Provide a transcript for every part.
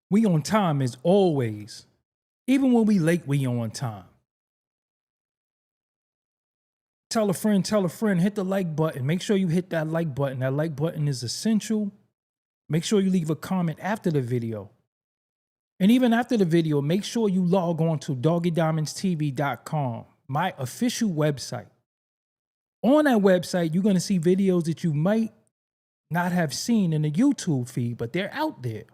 We on time as always. Even when we late, we on time. Tell a friend, hit the like button. Make sure you hit that like button. That like button is essential. Make sure you leave a comment after the video. And even after the video, make sure you log on to doggiediamondstv.com, my official website. On that website, you're going to see videos that you might not have seen in the YouTube feed, but they're out there.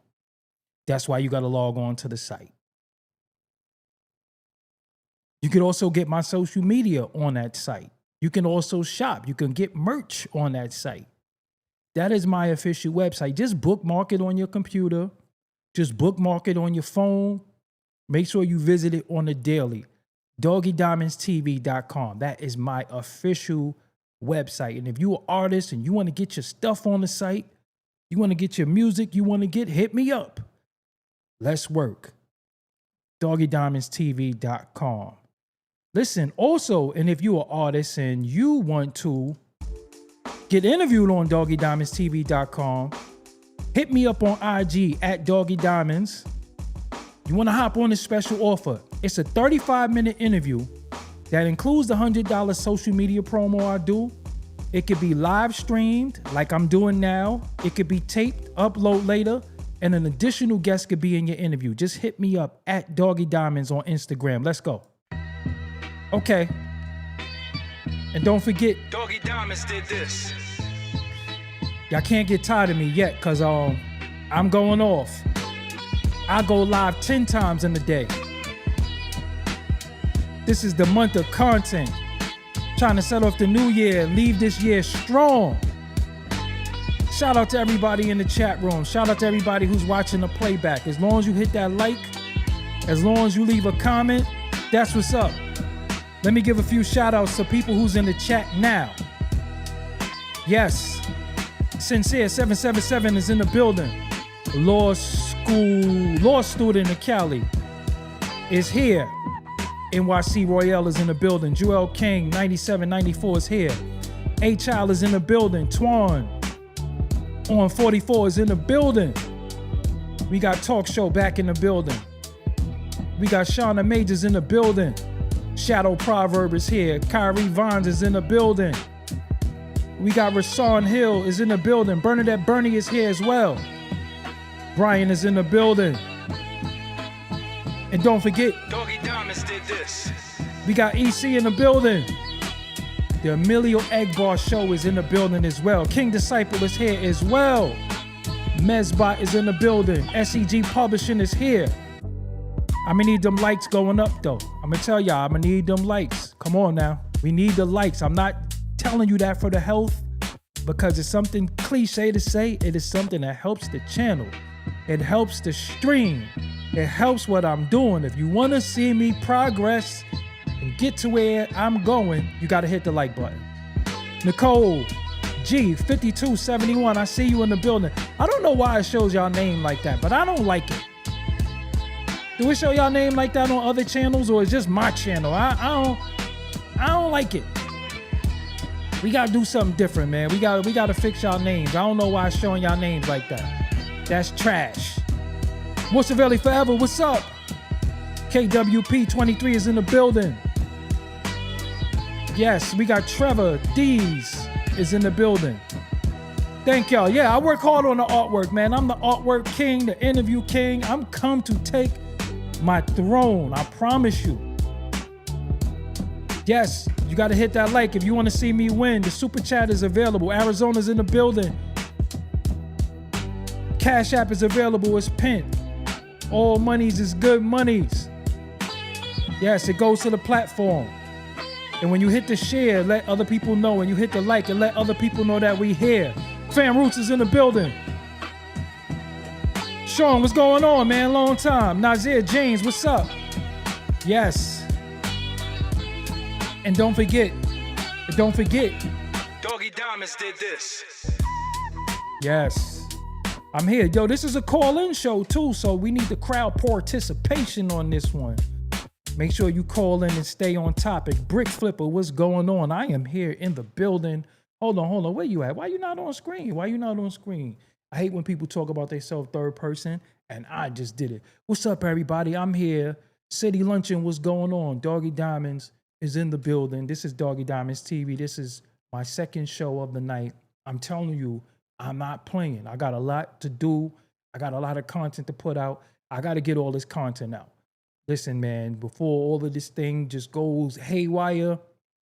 That's why you got to log on to the site. You can also get my social media on that site. You can also shop. You can get merch on that site. That is my official website. Just bookmark it on your computer. Just bookmark it on your phone. Make sure you visit it on the daily. DoggieDiamondsTV.com. That is my official website. And if you're an artist and you want to get your stuff on the site, you want to get your music, hit me up. Let's work. DoggieDiamondsTV.com. Listen, also, and if you're an artist and you want to get interviewed on DoggieDiamondsTV.com, hit me up on IG at Doggie Diamonds. You want to hop on this special offer. It's a 35-minute interview that includes the $100 social media promo I do. It could be live streamed like I'm doing now. It could be taped, upload later, and an additional guest could be in your interview. Just hit me up at Doggie Diamonds on Instagram. Let's go. Okay. And don't forget, Doggie Diamonds did this. Y'all can't get tired of me yet, because I'm going off. I go live 10 times in a day. This is the month of content. Trying to set off the new year, leave this year strong. Shout out to everybody in the chat room. Shout out to everybody who's watching the playback. As long as you hit that like, as long as you leave a comment, that's what's up. Let me give a few shout outs to people who's in the chat now. Yes. Sincere 777 is in the building. Law student in Cali is here. NYC Royale is in the building. Joel King 9794 is here. A Child is in the building. Twan on 44 is in the building. We got Talk Show back in the building. We got Shauna Majors in the building. Shadow Proverb is here. Kyrie Vines is in the building. We got Rasan Hill is in the building. Bernadette Bernie is here as well. Brian is in the building. And don't forget, Doggie Diamonds did this. We got EC in the building. The Emilio Egbar Show is in the building as well. King Disciple is here as well. Mezbot is in the building. SEG Publishing is here. I'm gonna need them likes going up though. I'm gonna tell y'all, I'm gonna need them likes. Come on now. We need the likes. I'm not telling you that for the health because it's something cliche to say. It is something that helps the channel. It helps the stream. It helps what I'm doing. If you want to see me progress and get to where I'm going, you got to hit the like button. Nicole G 5271, I see you in the building. I don't know why it shows y'all name like that, but I don't like it. Do it show y'all name like that on other channels, or it's just my channel? I don't like it. We gotta do something different, man. We gotta fix y'all names. I don't know why it's showing y'all names like that. That's trash. Morsavelli Forever, what's up? KWP23 is in the building. Yes, we got Trevor Dees is in the building. Thank y'all. Yeah, I work hard on the artwork, man. I'm the artwork king, the interview king. I'm come to take my throne. I promise you. Yes, you got to hit that like if you want to see me win. The super chat is available. Arizona's in the building. Cash App is available. It's pinned. All monies is good monies. Yes, it goes to the platform. And when you hit the share, let other people know. When you hit the like, and let other people know that we here. Fam Roots is in the building. Sean, what's going on, man? Long time. Nazir James, what's up? Yes. And don't forget. Doggie Diamonds did this. Yes. I'm here. Yo, this is a call-in show too, so we need the crowd participation on this one. Make sure you call in and stay on topic. Brick Flipper, what's going on? I am here in the building. Hold on. Where you at? Why you not on screen? I hate when people talk about themselves third person, and I just did it. What's up, everybody? I'm here. City Luncheon, what's going on? Doggie Diamonds is in the building. This is Doggie Diamonds TV. This is my second show of the night. I'm telling you, I'm not playing. I got a lot to do. I got a lot of content to put out. I got to get all this content out. Listen, man, before all of this thing just goes haywire,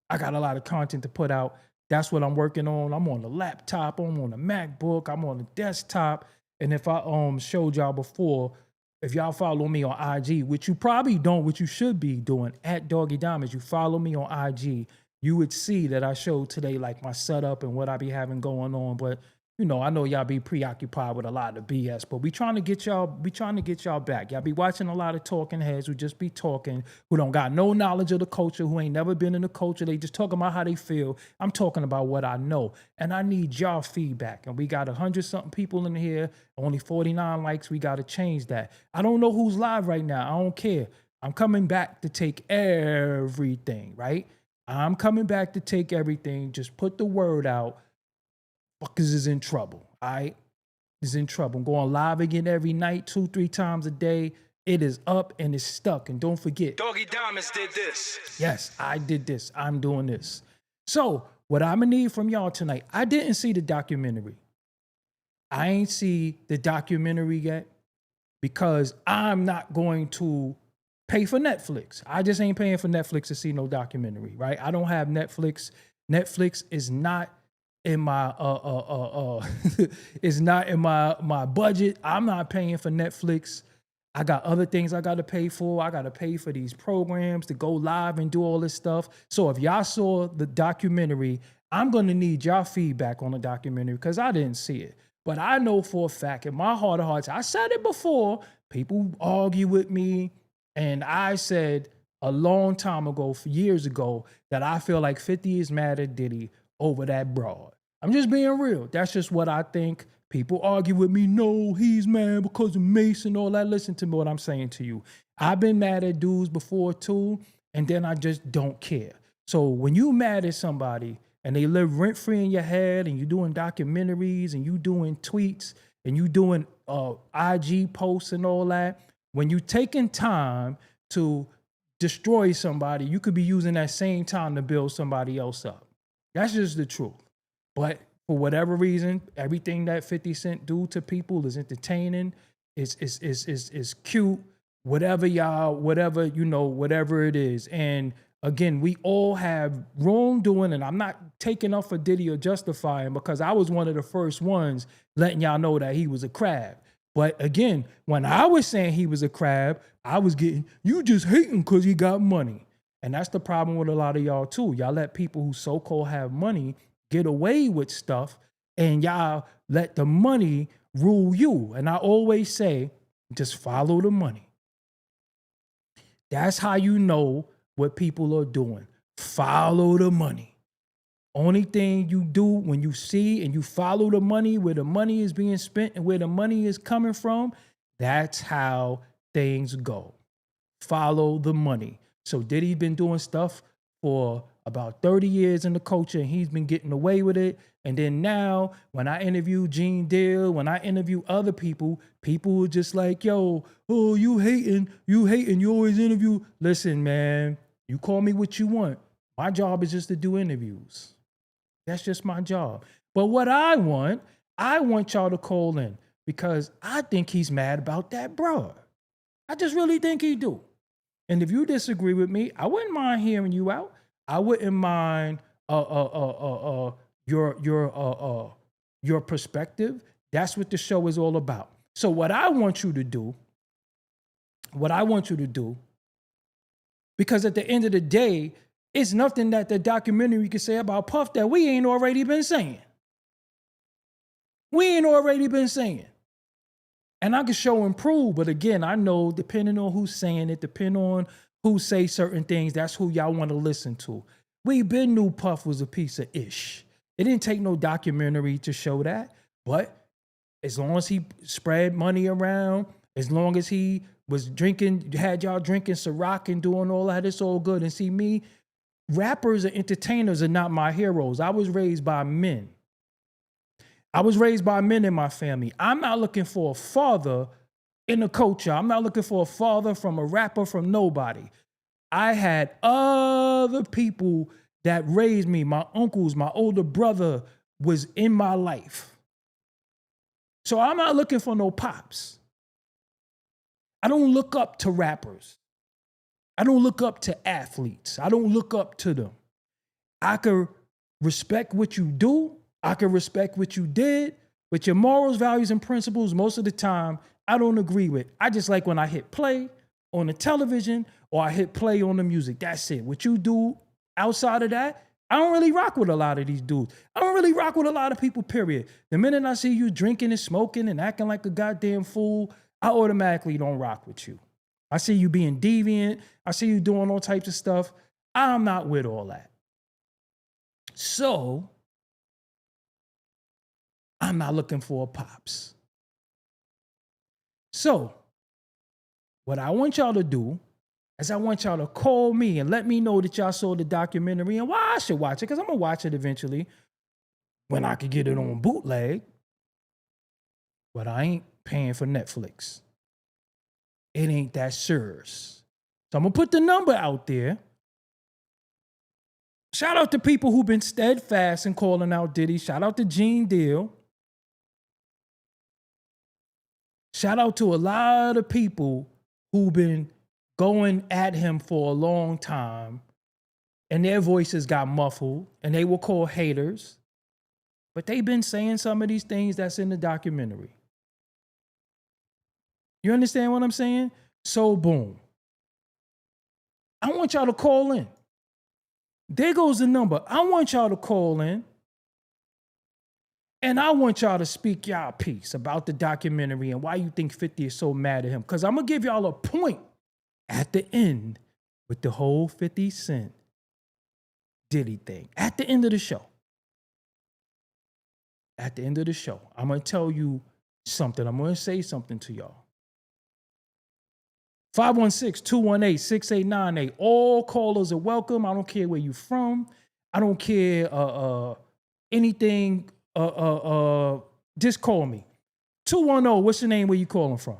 I got a lot of content to put out. That's what I'm working on. I'm on the laptop. I'm on the MacBook. I'm on the desktop. And if I showed y'all before, if y'all follow me on IG, which you probably don't, which you should be doing, at Doggie Diamonds, you follow me on IG, you would see that I showed today like my setup and what I be having going on. But you know, I know y'all be preoccupied with a lot of BS, but we trying to get y'all back. Y'all be watching a lot of talking heads who just be talking, who don't got no knowledge of the culture, who ain't never been in the culture. They just talking about how they feel. I'm talking about what I know, and I need y'all feedback. And we got 100-something people in here, only 49 likes. We got to change that. I don't know who's live right now. I don't care. I'm coming back to take everything, right? I'm coming back to take everything. Just put the word out. Fuckers is in trouble, all right? Is in trouble. I'm going live again every night, 2-3 times a day. It is up and it's stuck. And don't forget, Doggie Diamonds did this. yes, I did this. I'm doing this. So what I'm gonna need from y'all tonight, I didn't see the documentary. I ain't see the documentary yet because I'm not going to pay for Netflix. I just ain't paying for Netflix to see no documentary, right? I don't have Netflix. Netflix is not in my is not in my budget. I'm not paying for Netflix. I got other things I got to pay for. I got to pay for these programs to go live and do all this stuff. So if y'all saw the documentary, I'm going to need y'all feedback on the documentary because I didn't see it. But I know for a fact, in my heart of hearts, I said it before, people argue with me, and I said a long time ago, years ago, that I feel like 50 is mad at Diddy over that broad. I'm just being real. That's just what I think. People argue with me. No, he's mad because of Mace and all that. Listen to what I'm saying to you. I've been mad at dudes before too, and then I just don't care. So when you mad at somebody and they live rent-free in your head and you doing documentaries and you doing tweets and you doing IG posts and all that, when you taking time to destroy somebody, you could be using that same time to build somebody else up. That's just the truth. But for whatever reason, everything that 50 Cent do to people is entertaining, is cute, whatever it is. And again, we all have wrongdoing, and I'm not taking up for Diddy or justifying because I was one of the first ones letting y'all know that he was a crab. But again, when I was saying he was a crab, I was getting, you just hating because he got money. And that's the problem with a lot of y'all too. Y'all let people who so-called have money get away with stuff, and y'all let the money rule you. And I always say, just follow the money. That's how you know what people are doing. Follow the money. Only thing you do when you see and you follow the money, where the money is being spent and where the money is coming from, that's how things go. Follow the money. So Diddy's been doing stuff for about 30 years in the culture, and he's been getting away with it. And then now, when I interview Gene Deal, when I interview other people, people are just like, yo, oh, you hating, you always interview. Listen, man, you call me what you want. My job is just to do interviews. That's just my job. But what I want y'all to call in because I think he's mad about that broad. I just really think he do. And if you disagree with me, I wouldn't mind hearing you out. I wouldn't mind your perspective. That's what the show is all about. So what I want you to do, because at the end of the day, it's nothing that the documentary can say about Puff that we ain't already been saying. And I can show and prove, but again, I know depending on who's saying it, depending on who say certain things, that's who y'all want to listen to. We been knew Puff was a piece of ish. It didn't take no documentary to show that, but as long as he spread money around, as long as he was drinking, had y'all drinking Ciroc and doing all that, it's all good. And see, me, rappers and entertainers are not my heroes. I was raised by men. I was raised by men in my family. I'm not looking for a father in the culture. I'm not looking for a father from a rapper, from nobody. I had other people that raised me. My uncles, my older brother was in my life. So I'm not looking for no pops. I don't look up to rappers. I don't look up to athletes. I don't look up to them. I can respect what you do. I can respect what you did, but your morals, values, and principles, most of the time, I don't agree with. I just like when I hit play on the television or I hit play on the music. That's it. What you do outside of that, I don't really rock with a lot of these dudes. I don't really rock with a lot of people, period. The minute I see you drinking and smoking and acting like a goddamn fool, I automatically don't rock with you. I see you being deviant. I see you doing all types of stuff. I'm not with all that. So, I'm not looking for a pops. So, what I want y'all to do is I want y'all to call me and let me know that y'all saw the documentary and why I should watch it, because I'm going to watch it eventually when I could get it on bootleg. But I ain't paying for Netflix. It ain't that serious. So I'm going to put the number out there. Shout out to people who've been steadfast in calling out Diddy. Shout out to Gene Deal. Shout out to a lot of people who've been going at him for a long time and their voices got muffled and they were called haters, but they've been saying some of these things that's in the documentary. You understand what I'm saying? So boom. I want y'all to call in. There goes the number. I want y'all to call in. And I want y'all to speak y'all piece about the documentary and why you think 50 is so mad at him. Because I'm going to give y'all a point at the end with the whole 50 Cent Diddy thing. At the end of the show. At the end of the show, I'm going to tell you something. I'm going to say something to y'all. 516-218-6898. All callers are welcome. I don't care where you're from. I don't care anything. Just call me. 210, what's your name? Where you calling from?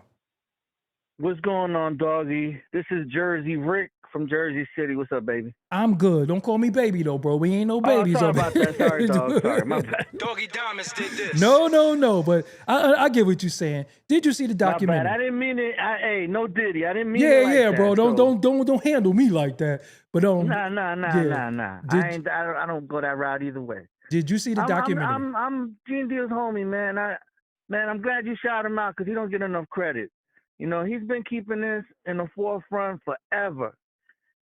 What's going on, Doggie? This is Jersey Rick from Jersey City. What's up, baby? I'm good. Don't call me baby though, bro. We ain't no babies. Sorry about that. Sorry, dog. Sorry, my bad. Doggie Diamonds did this. No. But I get what you're saying. Did you see the documentary? My bad. I didn't mean it. Hey, no Diddy. I didn't mean it like that. Bro. Don't handle me like that. But Nah. I don't go that route either way. Did you see the documentary? I'm Gene Deal's homie, man. I'm glad you shout him out because he don't get enough credit. You know, he's been keeping this in the forefront forever.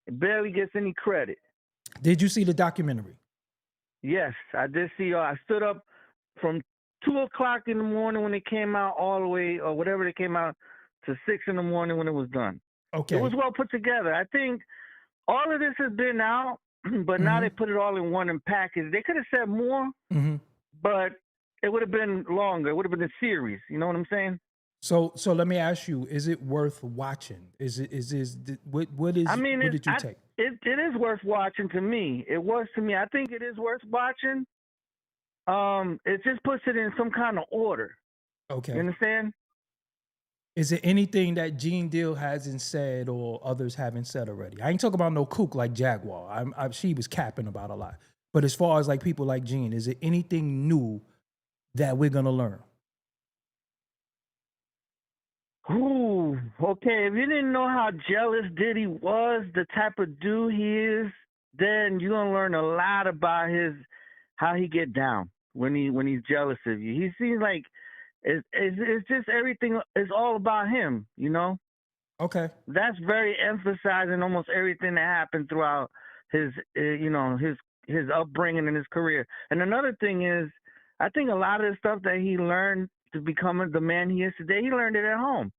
It barely gets any credit. Did you see the documentary? Yes, I did see. I stood up from 2 o'clock in the morning when it came out all the way, or whatever it came out, to 6 in the morning when it was done. Okay. It was well put together. I think all of this has been out, but now they put it all in one package. They could have said more, but it would have been longer. It would have been a series. You know what I'm saying? So let me ask you: is it worth watching? What did you take? It is worth watching to me. It was to me. I think it is worth watching. It just puts it in some kind of order. Okay. You understand? Is there anything that Gene Deal hasn't said or others haven't said already? I ain't talking about no kook like Jaguar. She was capping about a lot. But as far as like people like Gene, is there anything new that we're gonna learn? Ooh, okay. If you didn't know how jealous Diddy was, the type of dude he is, then you're gonna learn a lot about how he get down when he's jealous of you. He seems like it's just everything is all about him, you know? Okay. That's very emphasized in almost everything that happened throughout his upbringing and his career. And another thing is, I think a lot of the stuff that he learned to become the man he is today, he learned it at home.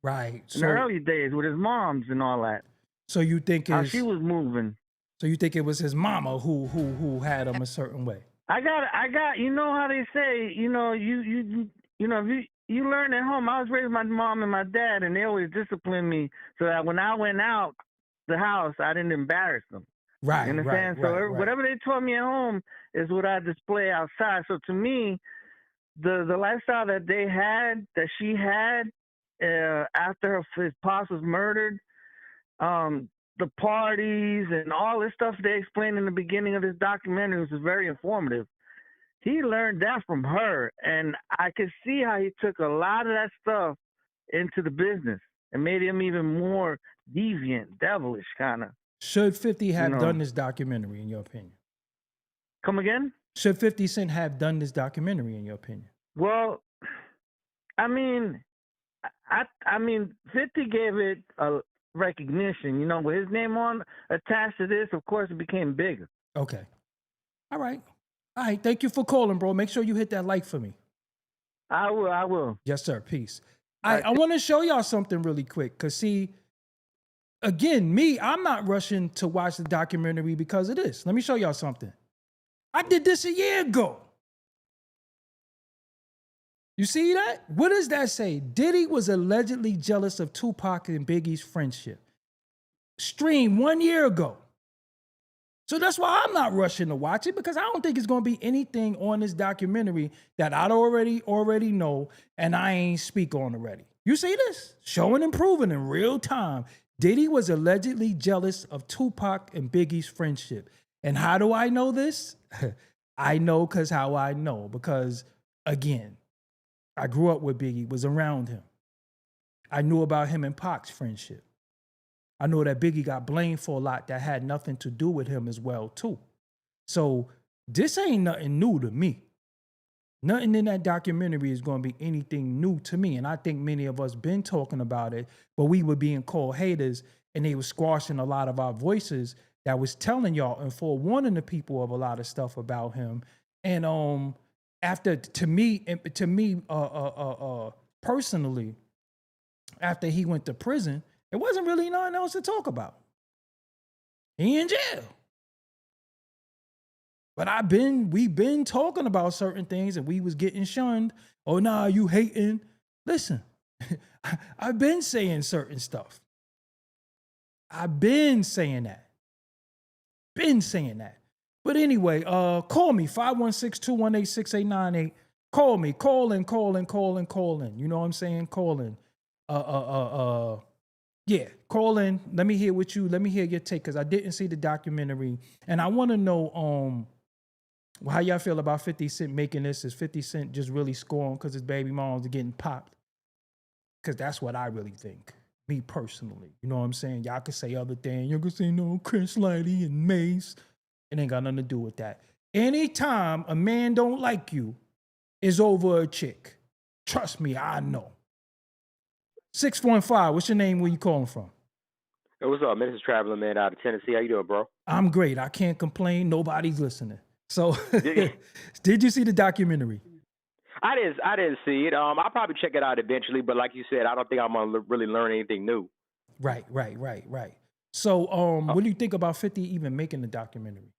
Right. In the early days with his moms and all that. So you think how she was moving. So you think it was his mama who had him a certain way? I got you know how they say, you learn at home. I was raised with my mom and my dad, and they always disciplined me so that when I went out the house, I didn't embarrass them. Right. You understand? Right. Whatever they taught me at home is what I display outside. So to me, the lifestyle that she had after his pops was murdered, the parties and all this stuff they explained in the beginning of this documentary was very informative. He learned that from her, and I could see how he took a lot of that stuff into the business and made him even more deviant, devilish kind of. Should 50 have know. done this documentary, in your opinion? Come again? Should 50 Cent have done this documentary, in your opinion? Well, I mean, I mean, 50 gave it a recognition. You know, with his name on attached to this, of course, it became bigger. Okay. All right. All right. Thank you for calling, bro. Make sure you hit that like for me. I will. Yes, sir. Peace. I want to show y'all something really quick. Because, see, again, I'm not rushing to watch the documentary because of this. Let me show y'all something. I did this a year ago. You see that? What does that say? Diddy was allegedly jealous of Tupac and Biggie's friendship. Streamed 1 year ago. So that's why I'm not rushing to watch it, because I don't think it's going to be anything on this documentary that I already know and I ain't speak on already. You see this? Showing and proving in real time. Diddy was allegedly jealous of Tupac and Biggie's friendship. And how do I know this? I know because, again, I grew up with Biggie, was around him. I knew about him and Pac's friendship. I know that Biggie got blamed for a lot that had nothing to do with him as well, too. So this ain't nothing new to me. Nothing in that documentary is going to be anything new to me. And I think many of us been talking about it, but we were being called haters and they were squashing a lot of our voices that was telling y'all and forewarning the people of a lot of stuff about him. And after, to me personally, after he went to prison, it wasn't really nothing else to talk about. He in jail. But we've been talking about certain things and we was getting shunned. Oh, nah, you hating. Listen, I've been saying certain stuff. I've been saying that. But anyway, call me, 516-218-6898. Call me, call in. You know what I'm saying? Call in. Yeah, call in. Let me hear what you, let me hear your take, because I didn't see the documentary. And I want to know how y'all feel about 50 Cent making this. Is 50 Cent just really scoring because his baby moms are getting popped? Because that's what I really think. Me personally. You know what I'm saying? Y'all could say other things. Y'all could say, no, Chris Lighty and Mace. It ain't got nothing to do with that. Anytime a man don't like you, is over a chick. Trust me, I know. 615, what's your name? Where you calling from? Hey, what's up, man? This is Traveling Man out of Tennessee. How you doing, bro? I'm great. I can't complain. Nobody's listening. So, did you see the documentary? I didn't see it. I'll probably check it out eventually, but like you said, I don't think I'm gonna really learn anything new. Right. So, what do you think about 50 even making the documentary?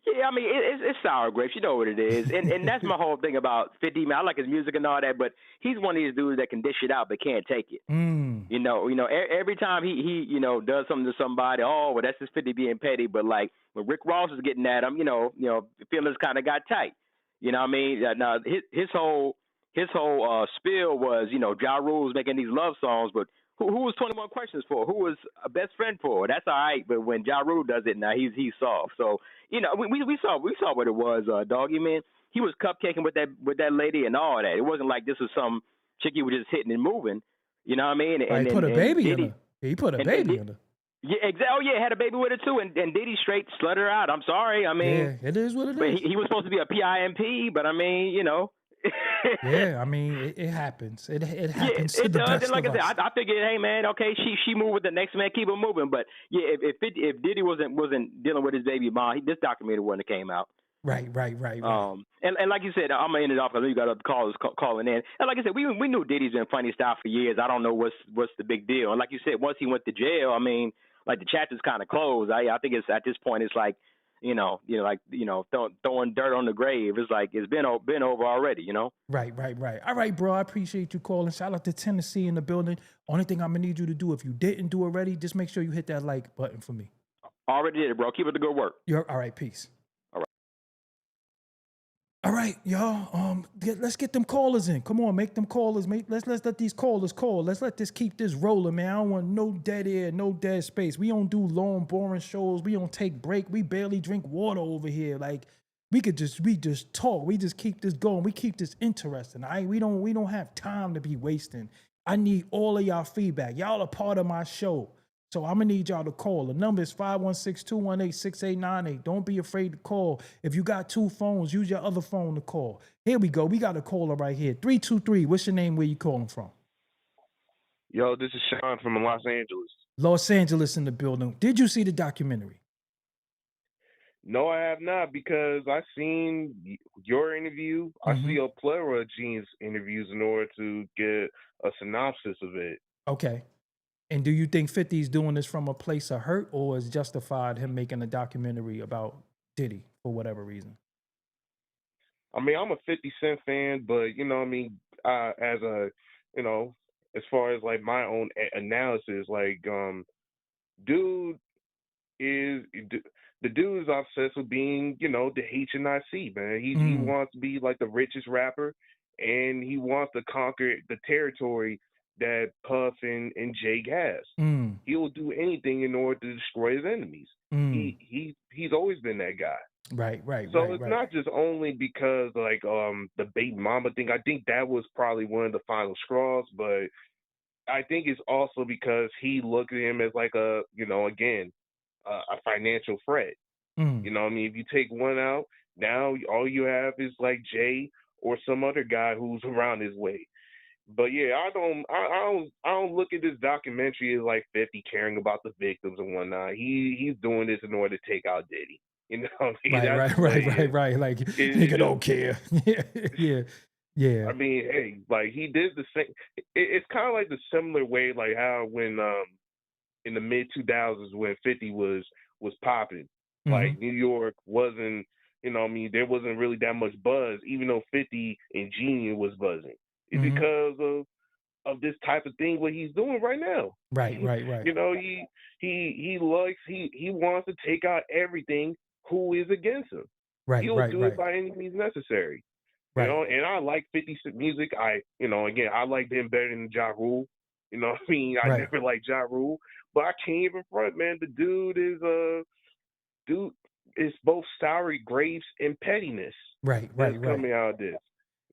Yeah, I mean, it's sour grapes. You know what it is. And that's my whole thing about 50. Man, I like his music and all that, but he's one of these dudes that can dish it out but can't take it. You know, every time he does something to somebody, oh, well, that's just 50 being petty. But like when Rick Ross was getting at him, feelings kind of got tight. You know what I mean? Now his whole spiel was, Ja Rule was making these love songs, but who was 21 Questions for? Who was a best friend for? That's all right, but when Ja Rule does it, now he's soft. So we saw what it was, Doggie, man. He was cupcaking with that lady and all that. It wasn't like this was some chick he was just hitting and moving. You know what I mean? And he put a baby in her. He put a baby in her. Yeah, exactly. Oh, yeah, had a baby with her too, and Diddy straight slut her out. I'm sorry. I mean, yeah, it is what it is. But he was supposed to be a PIMP, but I mean, Yeah, I mean, it happens. It happens to the best like of I us. said, I figured, hey man, okay, she moved with the next man, keep her moving. But yeah, if Diddy wasn't dealing with his baby mom, this documentary wouldn't have came out. Right. And like you said, I'm gonna end it off. I know you got other callers calling in. And like I said, we knew Diddy's been funny style for years. I don't know what's the big deal. And like you said, once he went to jail, I mean, like the chapter's kind of closed. I think it's at this point, it's like, throwing dirt on the grave. It's like it's been over already. Right. All right, bro. I appreciate you calling. Shout out to Tennessee in the building. Only thing I'm gonna need you to do, if you didn't do already, just make sure you hit that like button for me. Already did it, bro. Keep it the good work. You're all right. Peace. All right, y'all. Let's get them callers in. Come on, make them callers. Let's let these callers call. Let's let this keep this rolling, man. I don't want no dead air, no dead space. We don't do long, boring shows. We don't take break. We barely drink water over here. Like we just talk. We just keep this going. We keep this interesting. We don't have time to be wasting. I need all of y'all feedback. Y'all are part of my show. So I'm gonna need y'all to call. The number is 516-218-6898. Don't be afraid to call. If you got two phones, use your other phone to call. Here we go. We got a caller right here. 323. What's your name? Where you calling from? Yo, this is Sean from Los Angeles. Los Angeles in the building. Did you see the documentary? No, I have not, because I seen your interview. I see a plethora of Gene's interviews in order to get a synopsis of it. Okay. And do you think 50 is doing this from a place of hurt, or is justified him making a documentary about Diddy for whatever reason? I mean, I'm a 50 Cent fan, but you know, what I mean, as a, you know, as far as like my own analysis, like, dude is the dude is obsessed with being, you know, the HNIC, man. He wants to be like the richest rapper, and he wants to conquer the territory that Puff and Jake has. He will do anything in order to destroy his enemies. He's always been that guy. Right. So it's not just only because like the baby mama thing. I think that was probably one of the final straws, but I think it's also because he looked at him as like a, you know, again, a financial threat. You know what I mean? If you take one out, now all you have is like Jay or some other guy who's around his way. But yeah, I don't look at this documentary as like 50 caring about the victims and whatnot. He's doing this in order to take out Diddy. You know what I mean? Right. Like nigga don't care. Yeah. I mean, hey, like he did the same. It's kind of like the similar way, like how when in the mid 2000s when 50 was popping, like New York wasn't, you know what I mean, there wasn't really that much buzz, even though 50 and Genius was buzzing. It's because of this type of thing what he's doing right now. Right. You know, he wants to take out everything who is against him. He'll do it by any means necessary. You know, and I like 50 Cent music. I like him better than Ja Rule. You know what I mean? I never liked Ja Rule, but I can't even front, man. The dude is both sour grapes and pettiness. Right. Coming out of this.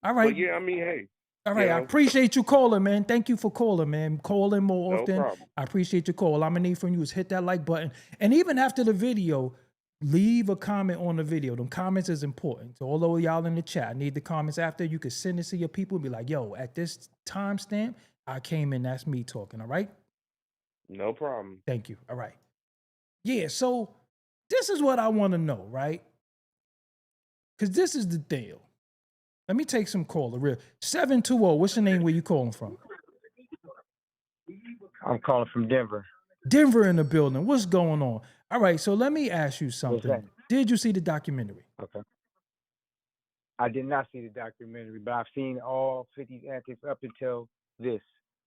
All right. But yeah, I mean, hey. All right, I appreciate you calling, man. Thank you for calling, man. Calling more often. No problem. I appreciate your call. I'm gonna need from you is hit that like button, and even after the video, leave a comment on the video. Them comments is important. So although y'all in the chat, I need the comments after. You can send it to your people and be like, yo, at this timestamp, I came in, that's me talking, all right? No problem. Thank you. All right. Yeah, so this is what I want to know, right? Because this is the deal. Let me take some caller. Real 720. What's your name? Where you calling from? I'm calling from Denver. Denver in the building. What's going on? All right, so let me ask you something. Did you see the documentary? Okay. I did not see the documentary, but I've seen all 50's antics up until this.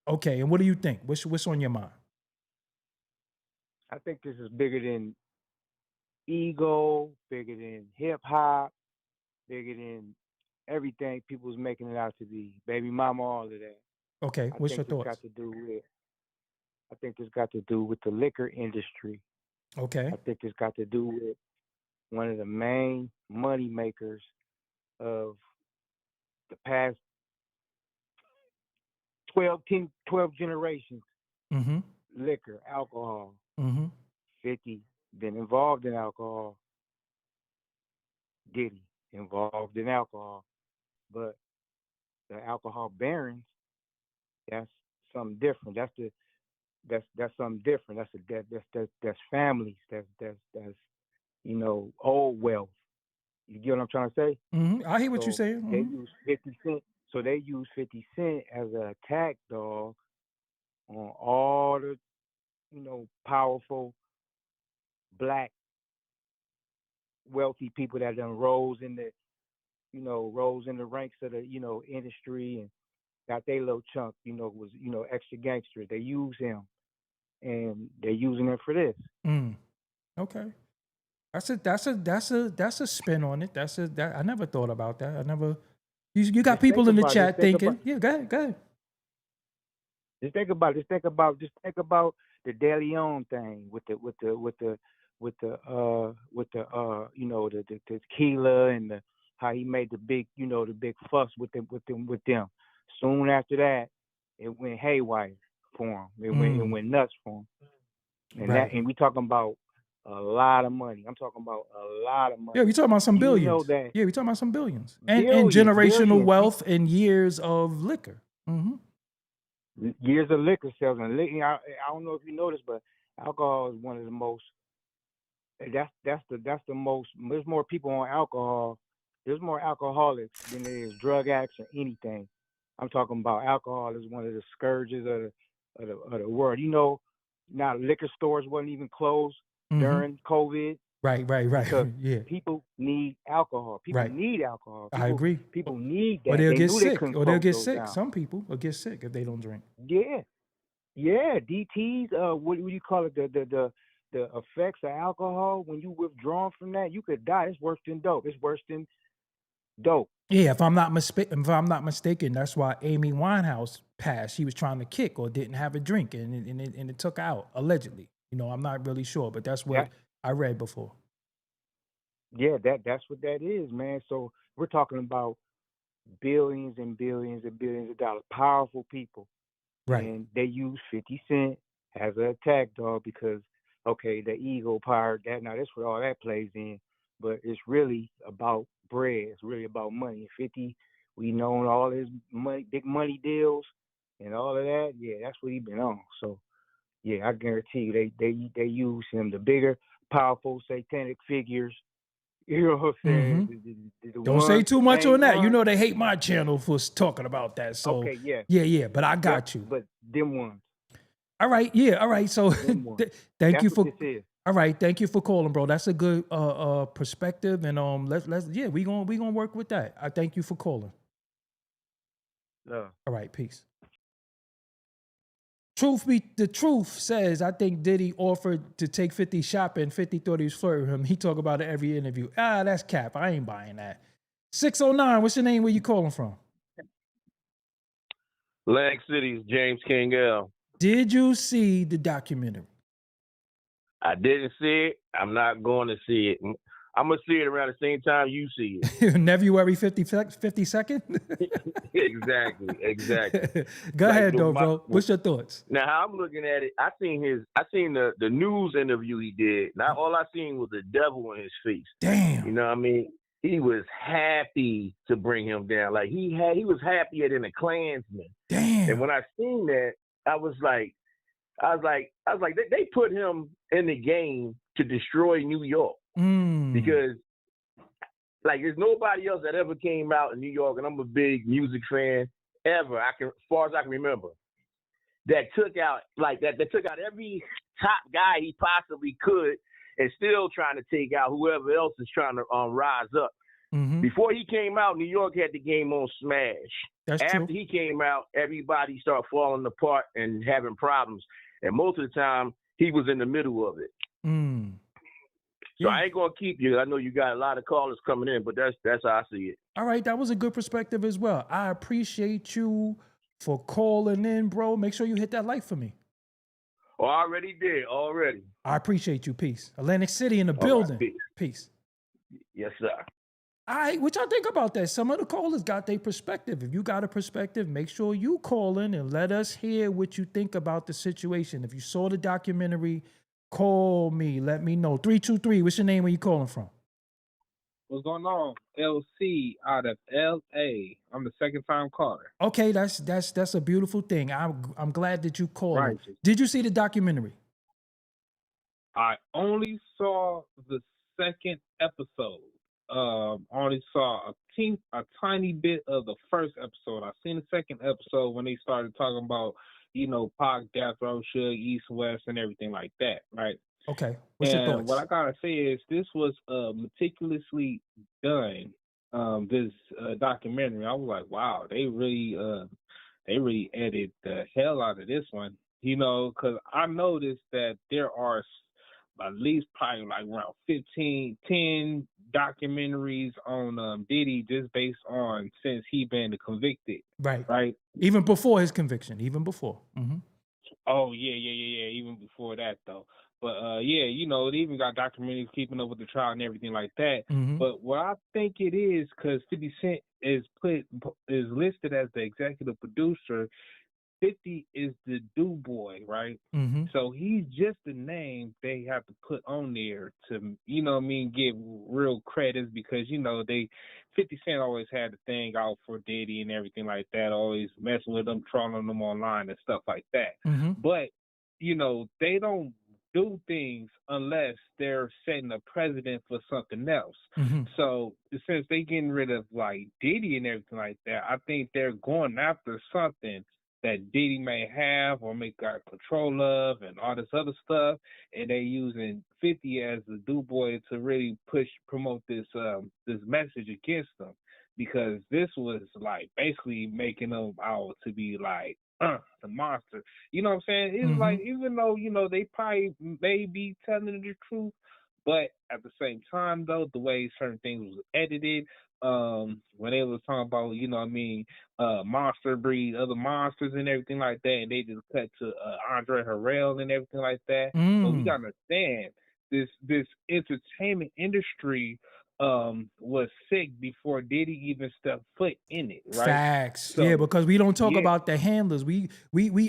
Okay, and what do you think? What's on your mind? I think this is bigger than ego, bigger than hip hop, bigger than everything people's making it out to be. Baby mama, all of that. Okay, what's your thoughts? I think it's got to do with the liquor industry. Okay. I think it's got to do with one of the main money makers of the past 12 generations. Liquor, alcohol. 50 been involved in alcohol. Diddy involved in alcohol. But the alcohol barons, that's something different. That's something different. That's families. That's you know, old wealth. You get what I'm trying to say? I hear what you're saying. They use 50 Cent. So they use 50 Cent as an attack dog on all the, you know, powerful black wealthy people that done rose in the ranks of the, you know, industry and got their little chunk, you know, was, you know, extra gangster. They use him and they're using him for this. Okay. That's a spin on it. I never thought about that. I never. You got Just people think in the about it. chat Just think thinking, about- yeah, go ahead. Just think about the De Leon thing with the you know the tequila and how he made the big fuss with them. Soon after that, it went haywire for him. It went nuts for him. And Right. we talking about a lot of money. I'm talking about a lot of money. Yeah, we talking about some You billions. know that. Yeah, we talking about some billions and Billions, generational billions. wealth and years of liquor. Mm-hmm. Years of liquor sales, and I don't know if you noticed, but alcohol is one of the most. That's the most. There's more people on alcohol. There's more alcoholics than there is drug addicts or anything. I'm talking about alcohol is one of the scourges of the world. You know, now liquor stores wasn't even closed during COVID. Right. Because Yeah. people need alcohol. People Right. need alcohol. I agree. People need that. Or they'll They get knew they sick. couldn't Or they'll close get those sick. down. Some people will get sick if they don't drink. Yeah, DTs. What do you call it? The effects of alcohol. When you withdrawn from that, you could die. It's worse than dope. It's worse than dope. Yeah, if I'm not mistaken, that's why Amy Winehouse passed. She was trying to kick or didn't have a drink, and it took her out allegedly. You know, I'm not really sure, but that's what I read before. Yeah, that's what that is, man. So we're talking about billions and billions and billions of dollars. Powerful people. Right. And they use 50 Cent as an attack dog because, okay, the ego part, that's where all that plays in. But it's really about bread. It's really about money. 50, we know all his money, big money deals and all of that. Yeah, that's what he been on. So, yeah, I guarantee you they use him. The bigger, powerful, satanic figures. You know what I'm saying? The Don't say too much on that. one. You know they hate my channel for talking about that. So Okay, yeah. Yeah, but I got you. But them ones. All right, yeah, all right. So thank you for this is. all right. Thank you for calling, bro. That's a good perspective, and let's we gonna work with that. I thank you for calling. All right, peace. The truth says, I think Diddy offered to take 50 shopping. 50 thought he was flirting with him. He talk about it every interview. That's cap. I ain't buying that. 609, what's your name? Where you calling from? Atlantic City's James King L. Did you see the documentary? I didn't see it. I'm not going to see it. I'm going to see it around the same time you see it. February 52nd? Exactly. Go ahead, though, bro. What's your thoughts? Now, how I'm looking at it, I seen the news interview he did. Now, all I seen was the devil in his face. Damn. You know what I mean? He was happy to bring him down. Like he was happier than a Klansman. Damn. And when I seen that, I was like, they put him in the game to destroy New York. Because like there's nobody else that ever came out in New York, and I'm a big music fan ever. As far as I can remember, that took out every top guy he possibly could, and still trying to take out whoever else is trying to rise up. Before he came out, New York had the game on smash. After he came out, everybody started falling apart and having problems, and most of the time he was in the middle of it. So I ain't gonna keep you. I know you got a lot of callers coming in, but that's how I see it. All right, that was a good perspective as well. I appreciate you for calling in, bro. Make sure you hit that like for me. Oh, I already did. Already. I appreciate you. Peace. Atlantic City in the building. Right, peace. Yes, sir. All right, what y'all think about that? Some of the callers got their perspective. If you got a perspective, make sure you call in and let us hear what you think about the situation. If you saw the documentary, call me. Let me know. 323, what's your name? Where you calling from? What's going on? LC out of LA. I'm the second time caller. Okay, that's a beautiful thing. I'm glad that you called. Right. Did you see the documentary? I only saw the second episode. Only saw a tiny bit of the first episode. I seen the second episode when they started talking about, Pac, Death Row, Suge, East, West, and everything like that, right? Okay. What's your thoughts? What I gotta say is this was meticulously done. This documentary, I was like, wow, they really edited the hell out of this one. Because I noticed that there are at least probably like around 10 documentaries on Diddy just based on since he been convicted. Right. Right. Even before his conviction, even before. Mm-hmm. Oh yeah. Even bore that though. But yeah, you know, they even got documentaries keeping up with the trial and everything like that. Mm-hmm. But what I think it is, because 50 Cent is listed as the executive producer. 50 is the do boy, right? Mm-hmm. So he's just the name they have to put on there to, you know what I mean, give real credits because, you know, 50 Cent always had the thing out for Diddy and everything like that, always messing with them, trolling them online and stuff like that. Mm-hmm. But, you know, they don't do things unless they're setting a precedent for something else. Mm-hmm. So since they getting rid of like Diddy and everything like that, I think they're going after something that Diddy may have or may got control of and all this other stuff, and they using 50 as the do boy to really promote this message against them, because this was like basically making them out to be like the monster. You know what I'm saying? It's like, even though, you know, they probably may be telling the truth, but at the same time though, the way certain things was edited, when they was talking about, you know what I mean, monster breed, other monsters and everything like that, and they just cut to Andre Harrell and everything like that. But we gotta understand this entertainment industry was sick before Diddy even stepped foot in it, right? Facts. So, yeah, because we don't talk about the handlers. We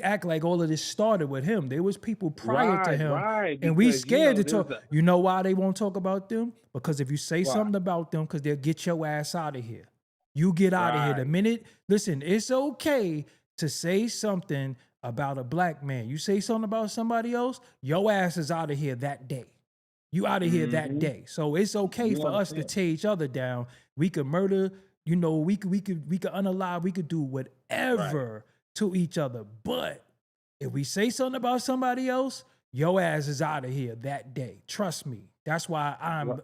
act like all of this started with him. There was people prior to him, and we scared to talk. You know why they won't talk about them? Because if you say something about them, because they'll get your ass out of here. You get out of here the minute. Listen, it's okay to say something about a black man. You say something about somebody else, your ass is out of here that day. You out of here that day. So it's okay for us to tear each other down. We could murder, you know, we could unalive, we could do whatever to each other. But if we say something about somebody else, your ass is out of here that day. Trust me. That's why I'm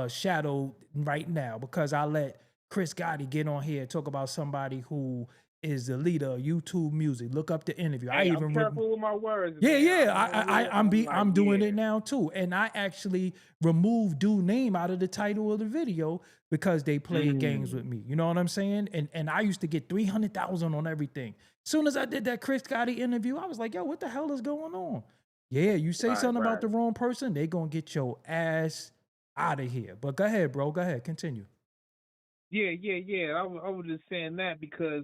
shadowed right now, because I let Chris Gotti get on here and talk about somebody who is the leader of YouTube music. Look up the interview. Hey, I'm careful with my words. I'm doing it now too. And I actually removed dude name out of the title of the video because they played games with me. You know what I'm saying? And I used to get 300,000 on everything. As soon as I did that Chris Gotti interview, I was like, yo, what the hell is going on? Yeah, you say something about the wrong person, they gonna get your ass out of here. But go ahead, bro. Go ahead. Continue. Yeah. I was just saying that because,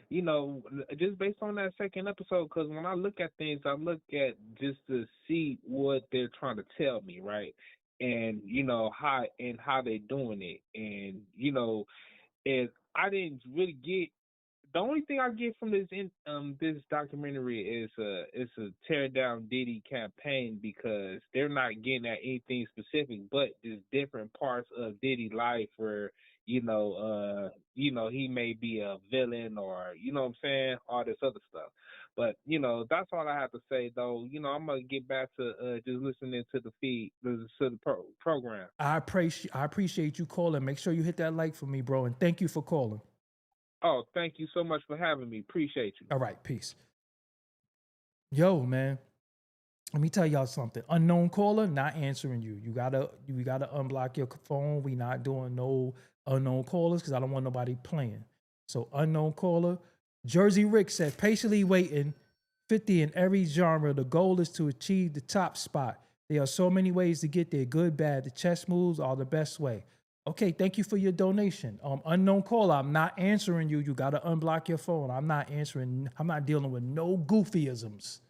you know, just based on that second episode, because when I look at things, I look at just to see what they're trying to tell me, right? And, you know, how they're doing it. And, you know, and I didn't really get, the only thing I get from this this documentary is a tear down Diddy campaign, because they're not getting at anything specific, but there's different parts of Diddy life where, you know, he may be a villain, or, you know what I'm saying, all this other stuff. But, you know, that's all I have to say, though. You know, I'm going to get back to just listening to the feed, to the program. I appreciate you calling. Make sure you hit that like for me, bro. And thank you for calling. Oh, thank you so much for having me. Appreciate you. All right, peace. Yo, man. Let me tell y'all something. Unknown caller, not answering you. You gotta unblock your phone. We not doing no unknown callers because I don't want nobody playing. So unknown caller. Jersey Rick said, patiently waiting, 50 in every genre. The goal is to achieve the top spot. There are so many ways to get there. Good, bad. The chess moves are the best way. Okay, thank you for your donation. Unknown caller, I'm not answering you. You gotta unblock your phone. I'm not answering. I'm not dealing with no goofyisms.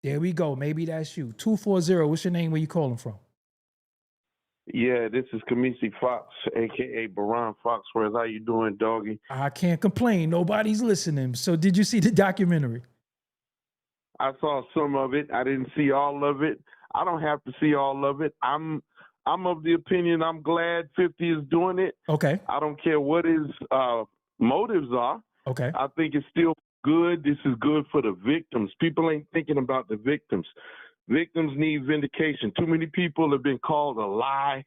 There we go. Maybe that's you. 240. What's your name? Where you calling from? Yeah, this is Kamisi Fox, a.k.a. Baron Foxworth. How you doing, doggy? I can't complain. Nobody's listening. So did you see the documentary? I saw some of it. I didn't see all of it. I don't have to see all of it. I'm of the opinion I'm glad 50 is doing it. Okay. I don't care what his motives are. Okay. I think it's still good. This is good for the victims. People ain't thinking about the victims. Victims need vindication. Too many people have been called a lie.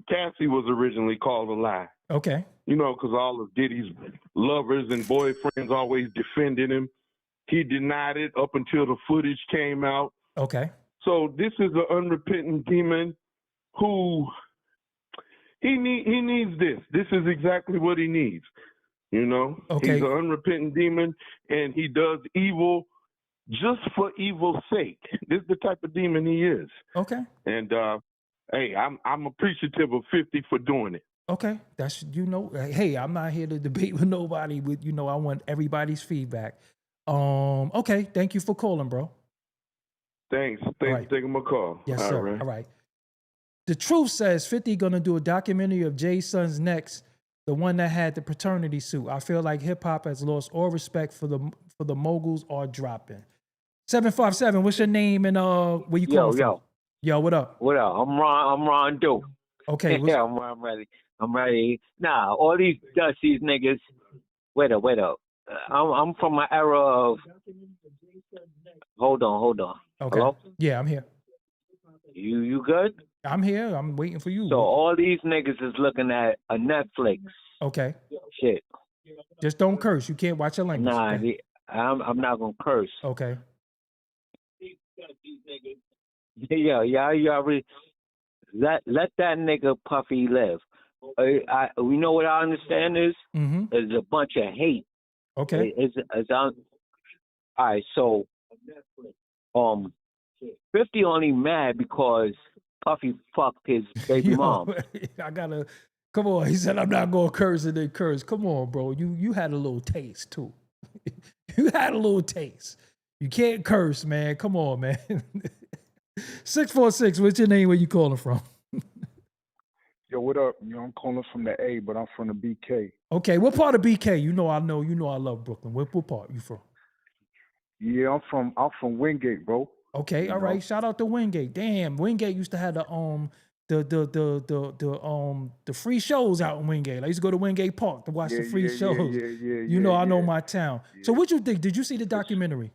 Cassie was originally called a lie. Okay. You know, because all of Diddy's lovers and boyfriends always defended him. He denied it up until the footage came out. Okay. So this is an unrepentant demon who he needs this. This is exactly what he needs. You know, Okay. He's an unrepentant demon, and he does evil just for evil's sake. This is the type of demon he is. Okay. And hey, I'm appreciative of 50 for doing it. Okay, that's hey, I'm not here to debate with nobody. With I want everybody's feedback. Okay, thank you for calling, bro. Thanks right. for taking my call. Yes, All sir. right. All right. The Truth says 50 gonna do a documentary of Jay's son's next, the one that had the paternity suit. I feel like hip hop has lost all respect for the moguls are dropping. 757, what's your name and where you calling from? Yo, what up? What up? I'm Ron Duke. Okay. Yeah, I'm ready. I'm ready. Nah, all these dusties niggas. Wait up. I'm from my era of. Hold on. Okay. Hello? Yeah, I'm here. You good? I'm here. I'm waiting for you. So all these niggas is looking at a Netflix. Okay. Shit. Just don't curse. You can't watch your language. Nah, okay? I'm not gonna curse. Okay. Yeah, you already let that nigga Puffy live. We know what I understand is is a bunch of hate. Okay. All right, so 50 only mad because Puffy fucked his baby mom. I gotta come on. He said I'm not gonna curse and then curse. Come on, bro. You had a little taste too. You had a little taste. You can't curse, man. Come on, man. 646, what's your name? Where you calling from? Yo, what up? I'm calling from the A, but I'm from the BK. Okay, what part of BK? You know I love Brooklyn. What part you from? Yeah, I'm from Wingate, bro. Okay, all right. Shout out to Wingate. Damn, Wingate used to have the free shows out in Wingate. I used to go to Wingate Park to watch the free shows. I know my town. Yeah. So what you think? Did you see the documentary?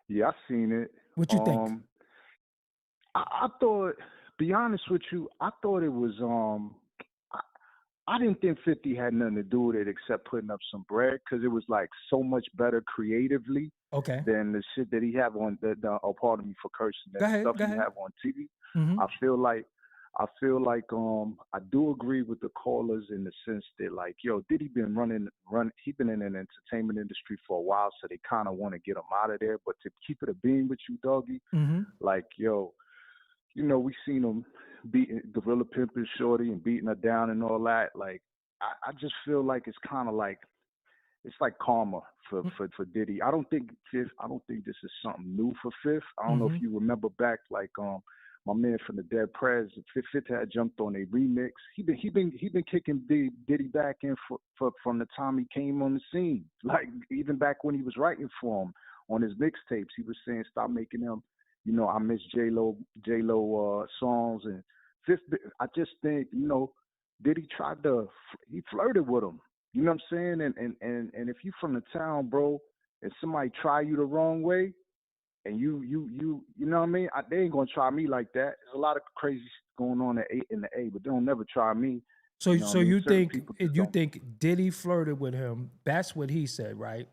Yeah, I seen it. What you think? I thought, be honest with you, I thought it was I didn't think 50 had nothing to do with it except putting up some bread, because it was like so much better creatively than the shit that he have on pardon me for cursing, that stuff he have on TV. Mm-hmm. I feel like I do agree with the callers in the sense that, like, yo, Diddy been he been in an entertainment industry for a while, so they kind of want to get him out of there. But to keep it a bean with you, Doggie, like, yo, we seen him beating Gorilla Pimpin' Shorty and beating her down and all that. Like, I just feel like it's kind of like, it's like karma for Diddy. I don't think this is something new for Fifth. I don't know if you remember back, like, my man from the Dead Prez, Fifth had jumped on a remix. He been kicking Diddy back in from the time he came on the scene. Like, even back when he was writing for him on his mixtapes, he was saying stop making them. I miss J-Lo songs, and Fifth. I just think Diddy he flirted with him. You know what I'm saying? And if you from the town, bro, and somebody try you the wrong way, and you know what I mean? They ain't gonna try me like that. There's a lot of crazy going on in the A, but they don't never try me. So you think Diddy flirted with him? That's what he said, right?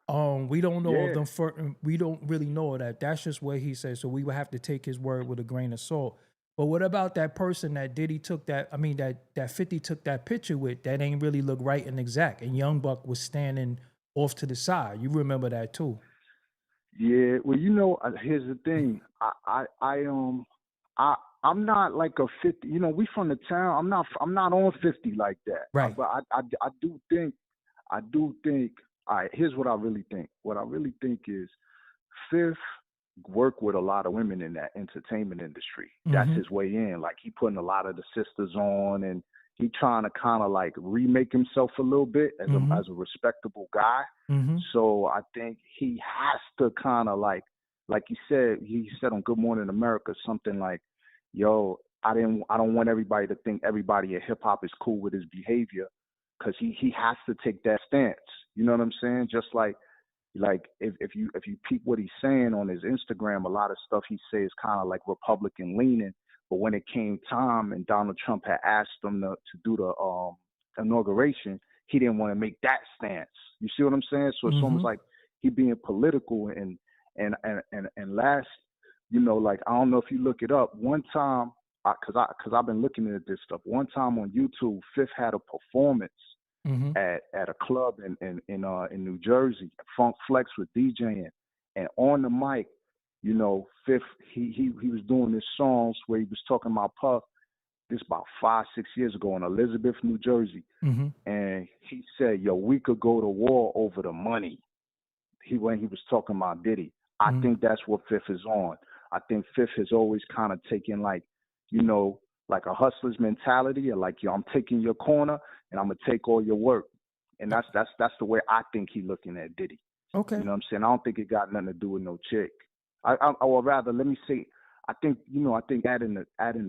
We don't know of them. We don't really know that. That's just what he said. So we would have to take his word with a grain of salt. But what about that person that Diddy took that 50 took that picture with? That ain't really look right and exact. And Young Buck was standing off to the side. You remember that too? Yeah. Well, here's the thing. I'm not like a 50. We from the town. I'm not on 50 like that. Right. But I do think. All right, here's what I really think. What I really think is Fifth worked with a lot of women in that entertainment industry. That's his way in. Like, he putting a lot of the sisters on, and he trying to kind of like remake himself a little bit as a respectable guy. So I think he has to kind of like he said on Good Morning America, something like, yo, I don't want everybody to think everybody in hip hop is cool with his behavior, because he has to take that stance. You know what I'm saying? Just like if you peep what he's saying on his Instagram, a lot of stuff he says kind of like Republican leaning. But when it came time and Donald Trump had asked him to do the inauguration, he didn't want to make that stance. You see what I'm saying? So it's almost like he being political and last, you know, like I don't know if you look it up. One time, cause I've been looking at this stuff. One time on YouTube, Fifth had a performance at a club in New Jersey. Funk Flex was DJing, and on the mic, you know, Fifth he was doing his songs where he was talking about Puff. This about 5-6 years ago in Elizabeth, New Jersey, and he said, "Yo, we could go to war over the money." When he was talking about Diddy, I think that's what Fifth is on. I think Fifth has always kind of taken like, you know, like a hustler's mentality, or like, yo, I'm taking your corner and I'm gonna take all your work, and that's the way I think he looking at Diddy. Okay, you know what I'm saying? I don't think it got nothing to do with no chick. Or rather, let me say, I think adding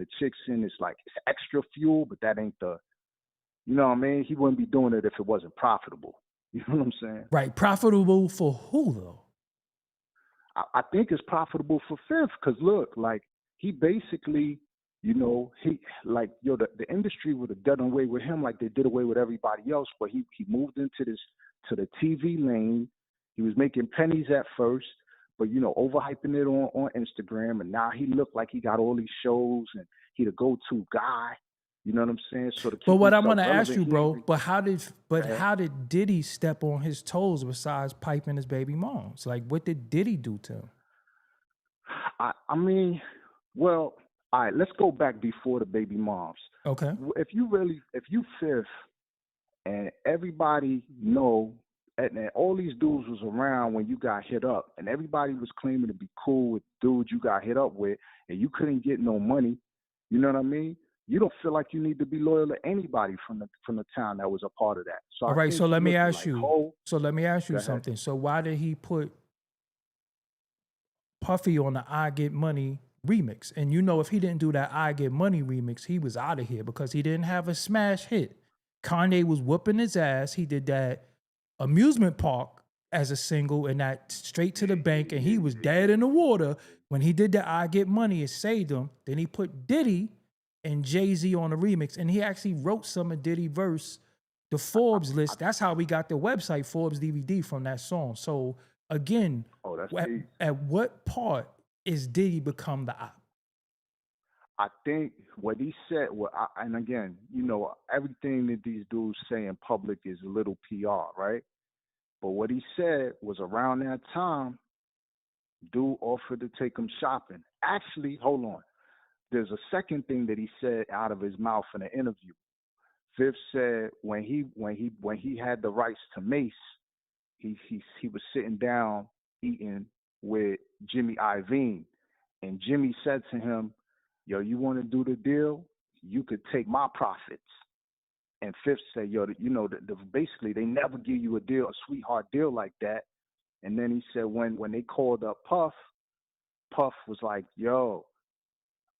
the chicks in is like it's extra fuel, but that ain't the, you know what I mean? He wouldn't be doing it if it wasn't profitable. You know what I'm saying? right. Profitable for who though? I think it's profitable for Fifth because look, like he basically, you know, he like the industry would have done away with him like they did away with everybody else, but he moved into the TV lane. He was making pennies at first, but you know, overhyping it on Instagram, and now he looked like he got all these shows and he the go-to guy. You know what I'm saying? So to keep But what I'm himself gonna ask you, relevant, bro, how did Diddy step on his toes besides piping his baby moms? Like, what did Diddy do to him? I mean, well, all right, let's go back before the baby moms. Okay. If you Fifth and everybody know, and all these dudes was around when you got hit up, and everybody was claiming to be cool with dudes you got hit up with, and you couldn't get no money, you know what I mean? You don't feel like you need to be loyal to anybody from the town that was a part of that. So All right, so let me ask you. So let me ask you something. So why did he put Puffy on the I Get Money remix? And you know, if he didn't do that I Get Money remix, he was out of here because he didn't have a smash hit. Kanye was whooping his ass. He did that Amusement Park as a single and that Straight to the Bank, and he was dead in the water. When he did that I Get Money, it saved him. Then he put Diddy and Jay-Z on the remix, and he actually wrote some of Diddy verse, the Forbes list. That's how we got the website Forbes DVD from that song. So again, at what part is Diddy become the op? I think what he said, and again, you know, everything that these dudes say in public is a little PR, right? But what he said was around that time, dude offered to take him shopping. Actually, hold on. There's a second thing that he said out of his mouth in an interview. Fifth said when he had the rights to Mace, he was sitting down eating with Jimmy Iovine, and Jimmy said to him, "Yo, you want to do the deal? You could take my profits." And Fifth said, "Yo, you know, basically they never give you a sweetheart deal like that." And then he said when they called up Puff was like, "Yo,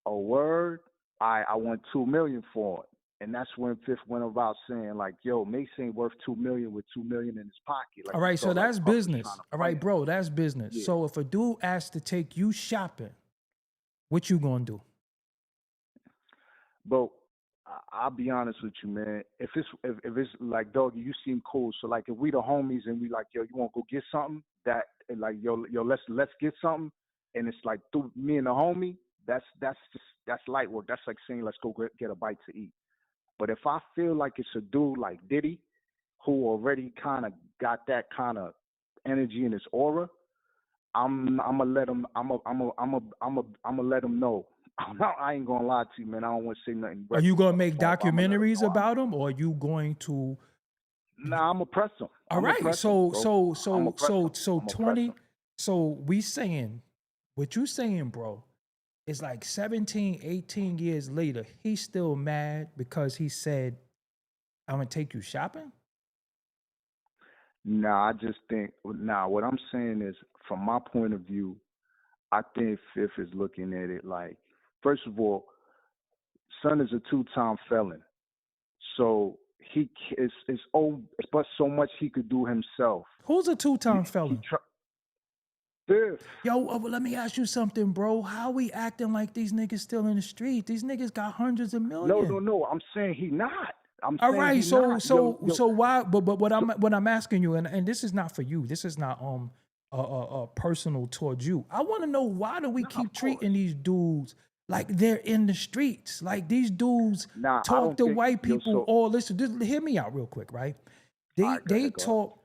a word, I want $2 million for it." And that's when Fifth went about saying like, "Yo, Mace ain't worth $2 million with $2 million in his pocket." Like, all right, so that's business. All right, bro, that's business. Yeah. So if a dude asks to take you shopping, what you gonna do? But I'll be honest with you, man. If it's like, Doggie, you seem cool. So like, if we the homies and we like, yo, you want to go get something? That like, yo, let's get something. And it's like through me and the homie. That's light work. That's like saying let's go get a bite to eat. But if I feel like it's a dude like Diddy, who already kind of got that kind of energy in his aura, I'm gonna let him. I'm gonna let him know. I ain't gonna lie to you, man. I don't want to say nothing. Are you gonna make documentaries about him, or are you going to? Nah, I'm gonna press him. All right, so 20. So we saying what you saying, bro? It's like 17, 18 years later, he's still mad because he said, "I'm gonna take you shopping." Nah, I just think. Nah, what I'm saying is, from my point of view, I think Fifth is looking at it like, first of all, son is a 2-time felon, so it's but so much he could do himself. Who's a 2-time felon? Fifth. Yo, well, let me ask you something, bro. How we acting like these niggas still in the street? These niggas got hundreds of millions. No. I'm saying he not. All right, so why? But what I'm asking you, and this is not for you. This is not personal towards you. I want to know, why do we No, keep of course. treating these dudes like they're in the streets? Like, these dudes Nah, I talk don't to think white people. so. Or listen, just hear me out real quick, right? All right, go They ahead, go ahead. talk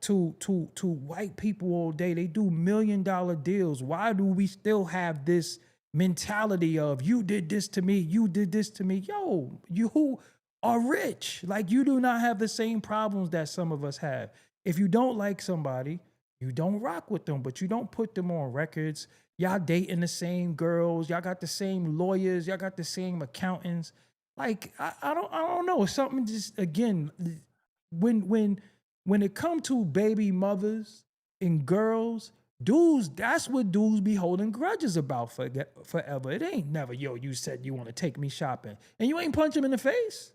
to white people all day. They do $1 million deals. Why do we still have this mentality of, you did this to me, you did this to me? Yo, you are rich. Like, you do not have the same problems that some of us have. If you don't like somebody, you don't rock with them, but you don't put them on records. Y'all dating the same girls. Y'all got the same lawyers. Y'all got the same accountants. Like, I don't know. It's something just, again, when it come to baby mothers and girls, dudes, that's what dudes be holding grudges about forever. It ain't never, yo, you said you want to take me shopping, and you ain't punch him in the face.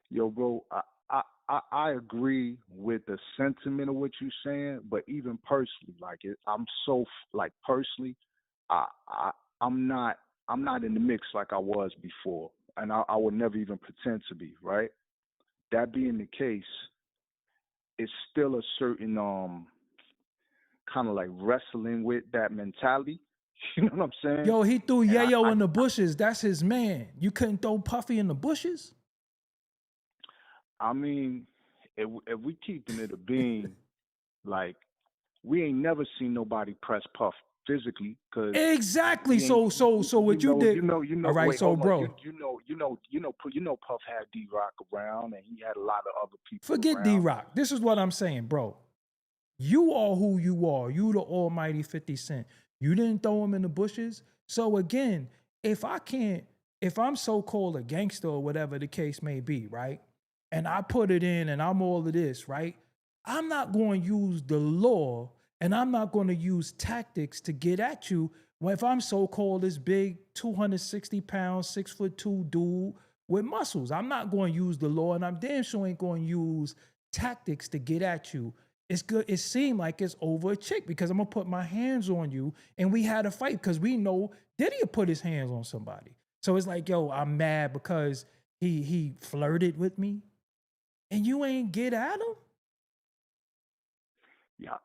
Yo, bro, I agree with the sentiment of what you're saying, but even personally, like I'm so like personally, I'm not in the mix like I was before, and I would never even pretend to be. Right. That being the case, it's still a certain kind of like wrestling with that mentality. You know what I'm saying? Yo, he threw And Yayo in the bushes. That's his man. You couldn't throw Puffy in the bushes? I mean, if we keeping it a being, like, we ain't never seen nobody press Puff physically, cause exactly. So what you did? All right, wait, so hold on. bro, you know, Puff had D-Rock around, and he had a lot of other people forget around. D-Rock. This is what I'm saying, bro. You are who you are. You the almighty 50 Cent. You didn't throw him in the bushes. So again, if I'm so-called a gangster or whatever the case may be, right? And I put it in and I'm all of this, right? I'm not going to use the law, and I'm not going to use tactics to get at you if I'm so-called this big 260 pound, 6'2" dude with muscles. I'm not going to use the law, and I'm damn sure ain't going to use tactics to get at you. It's good. It seemed like it's over a chick, because I'm going to put my hands on you, and we had a fight because we know Diddy put his hands on somebody. So it's like, yo, I'm mad because he flirted with me, and you ain't get at him? Yeah,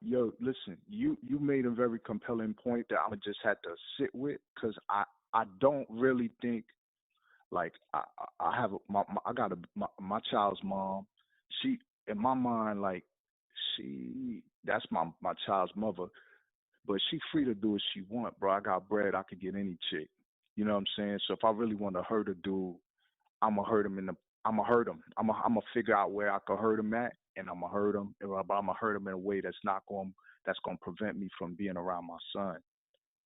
yo, listen, you made a very compelling point that I'm just had to sit with, because I don't really think, like, I have I got my child's mom. She, in my mind, like, that's my child's mother, but she free to do what she want, bro. I got bread, I could get any chick. You know what I'm saying? So if I really want to hurt a dude, I'ma hurt him I'ma hurt him. I'ma figure out where I can hurt him at, and I'ma hurt him. But I'ma hurt him in a way that's gonna prevent me from being around my son.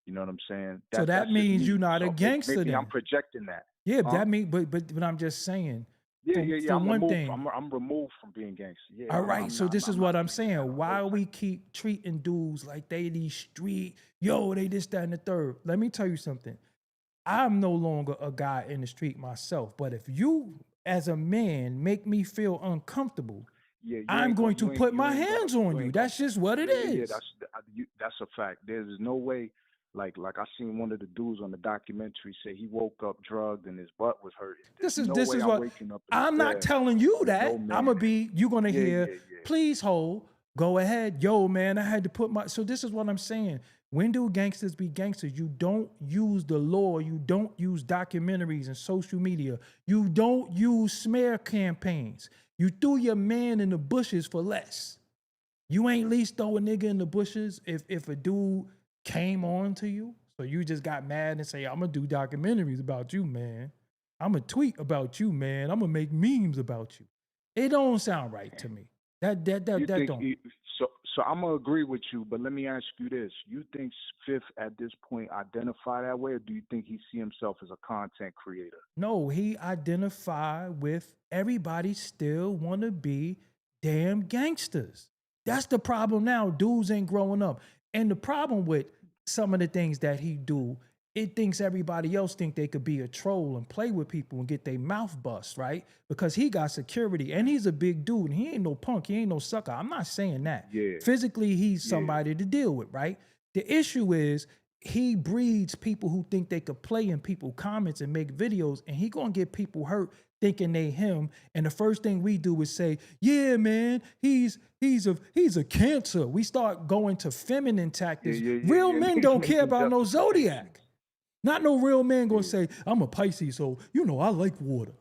You know what I'm saying? So that means you're not a gangster maybe then. I'm projecting that. Yeah, Huh? that mean, but I'm just saying. Yeah. I'm removed from being gangster. Yeah. All right. So this is what I'm saying. Why we keep treating dudes like they these street, yo, they this, that, and the third. Let me tell you something. I'm no longer a guy in the street myself, but if you, as a man, make me feel uncomfortable, I'm going to put my hands on you. That's just what it is. Yeah, that's a fact. There's no way. Like I seen one of the dudes on the documentary say he woke up drugged and his butt was hurting. This is what I'm not telling you that. You're gonna hear, please hold, go ahead. Yo, man, I had to put my, so this is what I'm saying. When do gangsters be gangsters? You don't use the law. You don't use documentaries and social media. You don't use smear campaigns. You threw your man in the bushes for less. You ain't least throw a nigga in the bushes if a dude came on to you. So you just got mad and say, I'm gonna do documentaries about you, man. I'm gonna tweet about you, man. I'm gonna make memes about you. It don't sound right to me. That don't. So I'm gonna agree with you, but let me ask you this: you think Fifth at this point identify that way, or do you think he see himself as a content creator? No, he identify with everybody still want to be damn gangsters. That's the problem now. Dudes ain't growing up. And the problem with some of the things that he do, it thinks everybody else think they could be a troll and play with people and get their mouth bust, right? Because he got security and he's a big dude and he ain't no punk, he ain't no sucker. I'm not saying that. Yeah. Physically, he's somebody to deal with, right? The issue is he breeds people who think they could play in people comments and make videos, and he gonna get people hurt thinking they him. And the first thing we do is say, yeah, man, he's a cancer. We start going to feminine tactics. Real men don't care about no zodiac. Not no real man gonna say, I'm a Pisces, so I like water.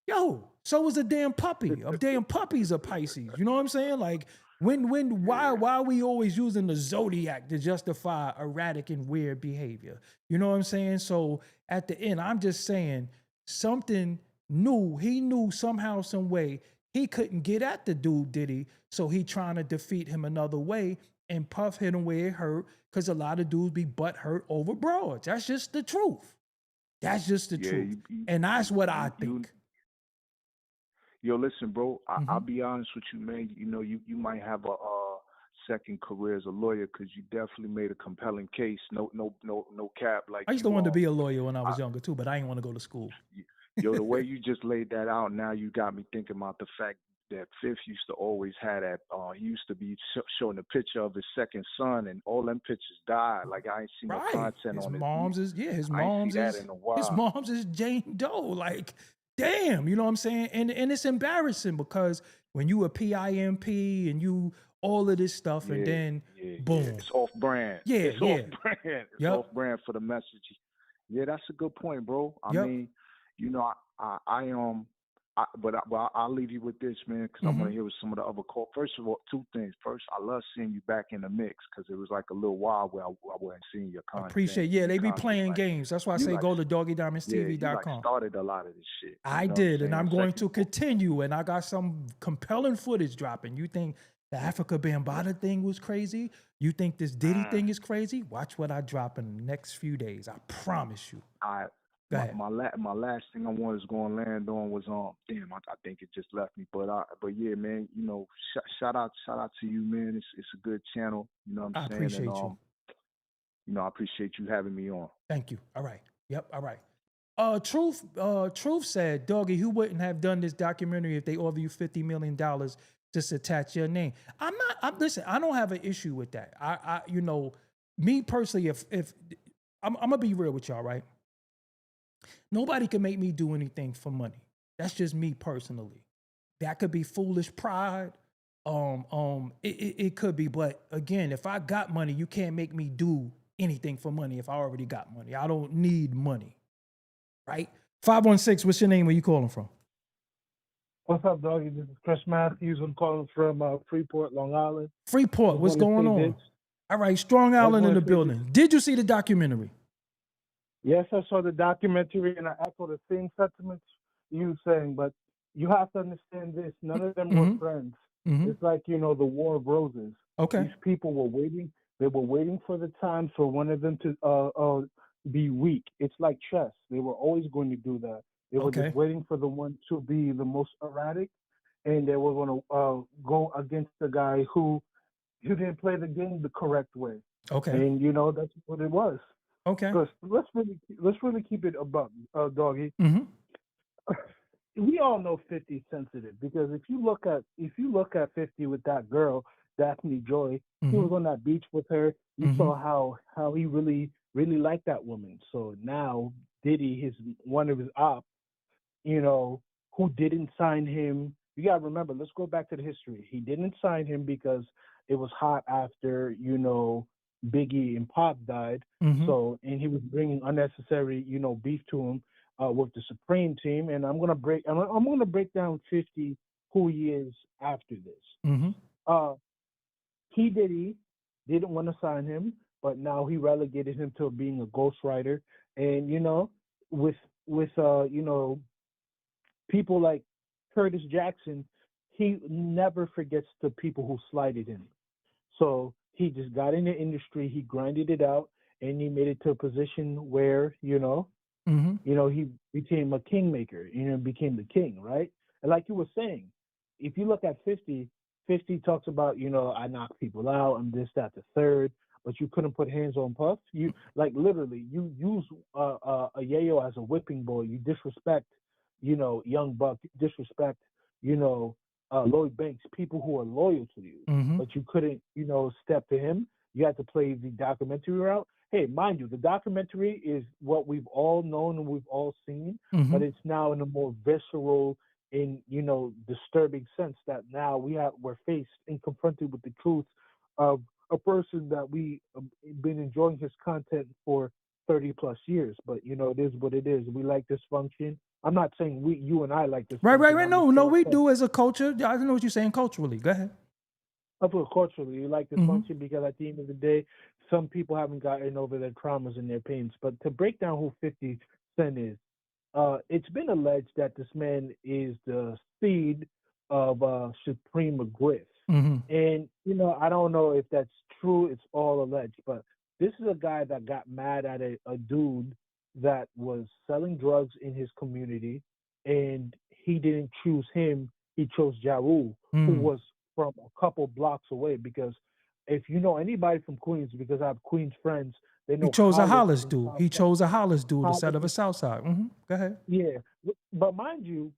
Yo, so is a damn puppy. A damn puppy's a Pisces. You know what I'm saying? Like, why are we always using the zodiac to justify erratic and weird behavior? You know what I'm saying? So at the end, I'm just saying something new. He knew somehow, some way he couldn't get at the dude Diddy, so he trying to defeat him another way. And Puff hit him where it hurt, because a lot of dudes be butt hurt over broads. That's just the truth. That's just the truth. And that's what I think. Yo, listen, bro. I'll be honest with you, man. You might have a second career as a lawyer, because you definitely made a compelling case. No cap. Like, I used to want to be a lawyer when I was younger too, but I didn't want to go to school. Yo, the way you just laid that out, now you got me thinking about the fact that Fifth used to always have that. He used to be showing a picture of his second son, and all them pictures died. Like, I ain't seen no content on it. His mom's is Jane Doe. Like, damn, you know what I'm saying? And it's embarrassing, because when you a PIMP and you all of this stuff, and then boom, it's off brand. It's off brand. It's off brand for the message. Yeah, that's a good point, bro. I mean, but I'll leave you with this, man, because I want to hear some of the other calls. First of all, two things. First, I love seeing you back in the mix, because it was like a little while where I wasn't seeing your content. Appreciate, they be playing games. That's why I say go to DoggieDiamondsTV.com. You started a lot of this shit. I did, and I'm going to continue, and I got some compelling footage dropping. You think the Africa Bambaataa thing was crazy? You think this Diddy thing is crazy? Watch what I drop in the next few days. I promise you. My last thing I wanted to go and land on was I think it just left me, but yeah, man, shout out to you, man. It's a good channel, you know what I'm saying? I appreciate you. I appreciate you having me on. Thank you. All right. Yep. All right. Truth said, Doggie, who wouldn't have done this documentary if they offer you $50 million just attach your name? Listen, I don't have an issue with that. Me personally, if I'm gonna be real with y'all, right? Nobody can make me do anything for money. That's just me personally. That could be foolish pride. It could be, but again, if I got money, you can't make me do anything for money if I already got money. I don't need money, right? 516, what's your name? Where you calling from? What's up, Doggie? This is Chris Matthews. I'm calling from Freeport, Long Island. Freeport, what's going on? All right, Strong Island in the building. Did you see the documentary? Yes, I saw the documentary, and I echo the same sentiments you saying, but you have to understand this. None of them were friends. It's like, the War of Roses. Okay. These people were waiting. They were waiting for the time for one of them to be weak. It's like chess. They were always going to do that. They were just waiting for the one to be the most erratic, and they were going to go against the guy who didn't play the game the correct way. Okay. And, that's what it was. Okay. Because let's really keep it above, Doggie. We all know 50's sensitive, because if you look at 50 with that girl, Daphne Joy, he was on that beach with her. You saw how he really liked that woman. So now Diddy, one of his ops, who didn't sign him. You gotta remember. Let's go back to the history. He didn't sign him because it was hot after Biggie and Pop died. So, and he was bringing unnecessary, beef to him with the Supreme team. And I'm gonna break down 50 who he is after this. P. Diddy didn't want to sign him, but now he relegated him to being a ghostwriter. And with people like Curtis Jackson, he never forgets the people who slighted him. So he just got in the industry, he grinded it out, and he made it to a position where, he became a kingmaker, became the king, right? And like you were saying, if you look at 50 talks about, I knock people out, I'm this, that, the third, but you couldn't put hands on Puff. You, like, literally, you use a yayo as a whipping boy. You disrespect, Young Buck, you disrespect, Lloyd Banks, people who are loyal to you, but you couldn't, step to him. You had to play the documentary route. hey, mind you, the documentary is what we've all known and we've all seen, but it's now in a more visceral, in disturbing sense that now we're faced and confronted with the truth of a person that we been enjoying his content for 30 plus years. But it is what it is. We like dysfunction. I'm not saying you and I like dysfunction. Right. No, we do as a culture. I don't know what you're saying culturally. Go ahead. I feel culturally, you like dysfunction because at the end of the day, some people haven't gotten over their traumas and their pains. But to break down who 50 Cent is, it's been alleged that this man is the seed of Supreme McGriff. And, I don't know if that's true. It's all alleged. But this is a guy that got mad at a dude that was selling drugs in his community. And he didn't choose him. He chose Ja Rule, who was from a couple blocks away. Because if you know anybody from Queens, because I have Queens friends, they know he chose a Hollis dude. He chose a Hollis dude instead of a Southside. Go ahead. Yeah, but mind you,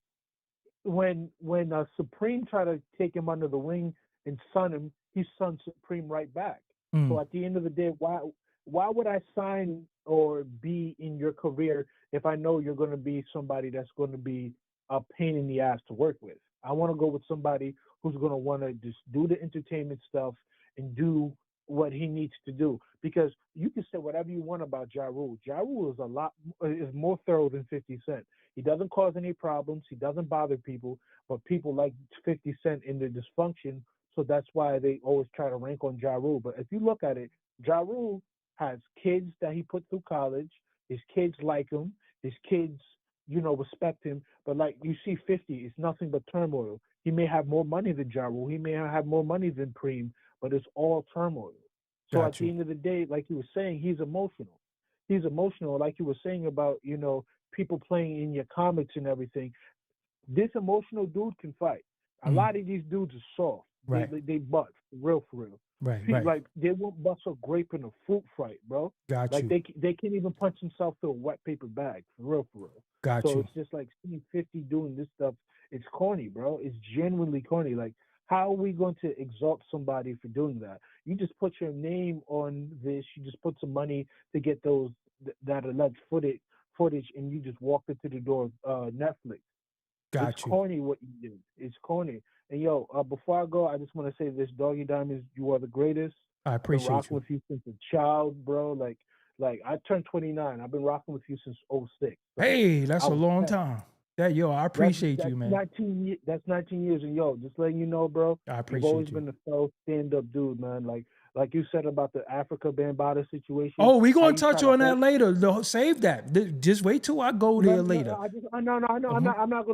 when Supreme tried to take him under the wing and son him, he sunned Supreme right back. So at the end of the day, why would I sign or be in your career if I know you're going to be somebody that's going to be a pain in the ass to work with? I want to go with somebody who's going to want to just do the entertainment stuff and do what he needs to do. Because you can say whatever you want about Ja Rule. Ja Rule is more thorough than 50 Cent. He doesn't cause any problems. He doesn't bother people. But people like 50 Cent in their dysfunction. So that's why they always try to rank on Ja Rule. But if you look at it, Ja Rule has kids that he put through college. His kids like him. His kids, respect him. But like you see 50, it's nothing but turmoil. He may have more money than Ja Rule. He may have more money than Preem, but it's all turmoil. So at the end of the day, like you were saying, he's emotional. He's emotional, like you were saying about, people playing in your comics and everything. This emotional dude can fight. A lot of these dudes are soft. Right. They butt, for real. Right. Like, they won't bust a grape in a fruit fight, bro. Like, they can't even punch themselves through a wet paper bag, for real. So it's just like seeing 50 doing this stuff. It's corny, bro. It's genuinely corny. Like, how are we going to exalt somebody for doing that? You just put your name on this. You just put some money to get that alleged footage, and you just walked into the door of Netflix. It's corny what you did. It's corny. And before I go, I just want to say this: Doggie Diamonds, you are the greatest. I appreciate I've been rocking with you since a child, bro. Like I turned 29. I've been rocking with you since 06. So hey, that's a long time. I appreciate you, man. That's 19 years, and just letting you know, bro. I appreciate you've always been a fellow stand-up dude, man. Like you said about the Africa Bambaataa situation. Oh, we're going to touch on that later. No, save that. Just wait till I go there later. No, I'm not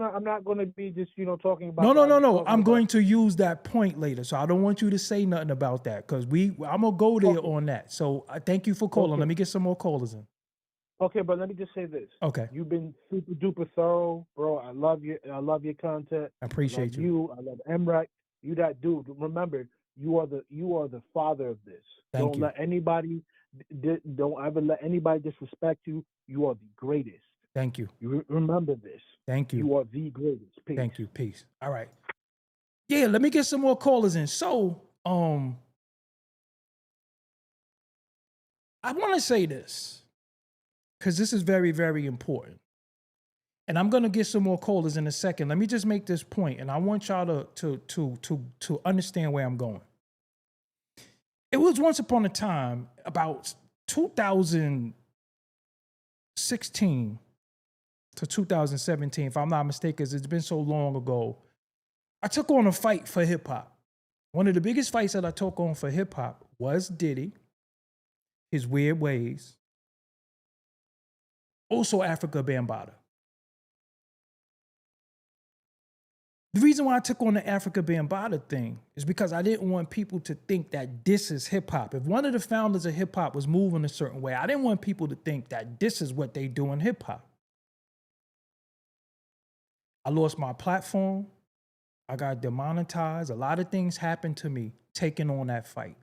gonna be just talking about. No. I'm going to use that point later, so I don't want you to say nothing about that because I'm gonna go there on that. So thank you for calling. Let me get some more callers in. Okay, but let me just say this. Okay. You've been super duper thorough, bro. I love you. I love your content. I appreciate you. I love Emrak. You that dude. Remember, you are the father of this. Don't ever let anybody disrespect you. You are the greatest. Thank you. You remember this. Thank you. You are the greatest. Peace. Thank you. Peace. All right. Yeah, let me get some more callers in. So, I want to say this because this is very, very important. And I'm gonna get some more callers in a second. Let me just make this point, and I want y'all to understand where I'm going. It was once upon a time, about 2016 to 2017, if I'm not mistaken, it's been so long ago. I took on a fight for hip hop. One of the biggest fights that I took on for hip hop was Diddy, his weird ways, also Africa Bambaataa. The reason why I took on the Africa Bambaataa thing is because I didn't want people to think that this is hip hop. If one of the founders of hip hop was moving a certain way, I didn't want people to think that this is what they do in hip hop. I lost my platform. I got demonetized. A lot of things happened to me taking on that fight.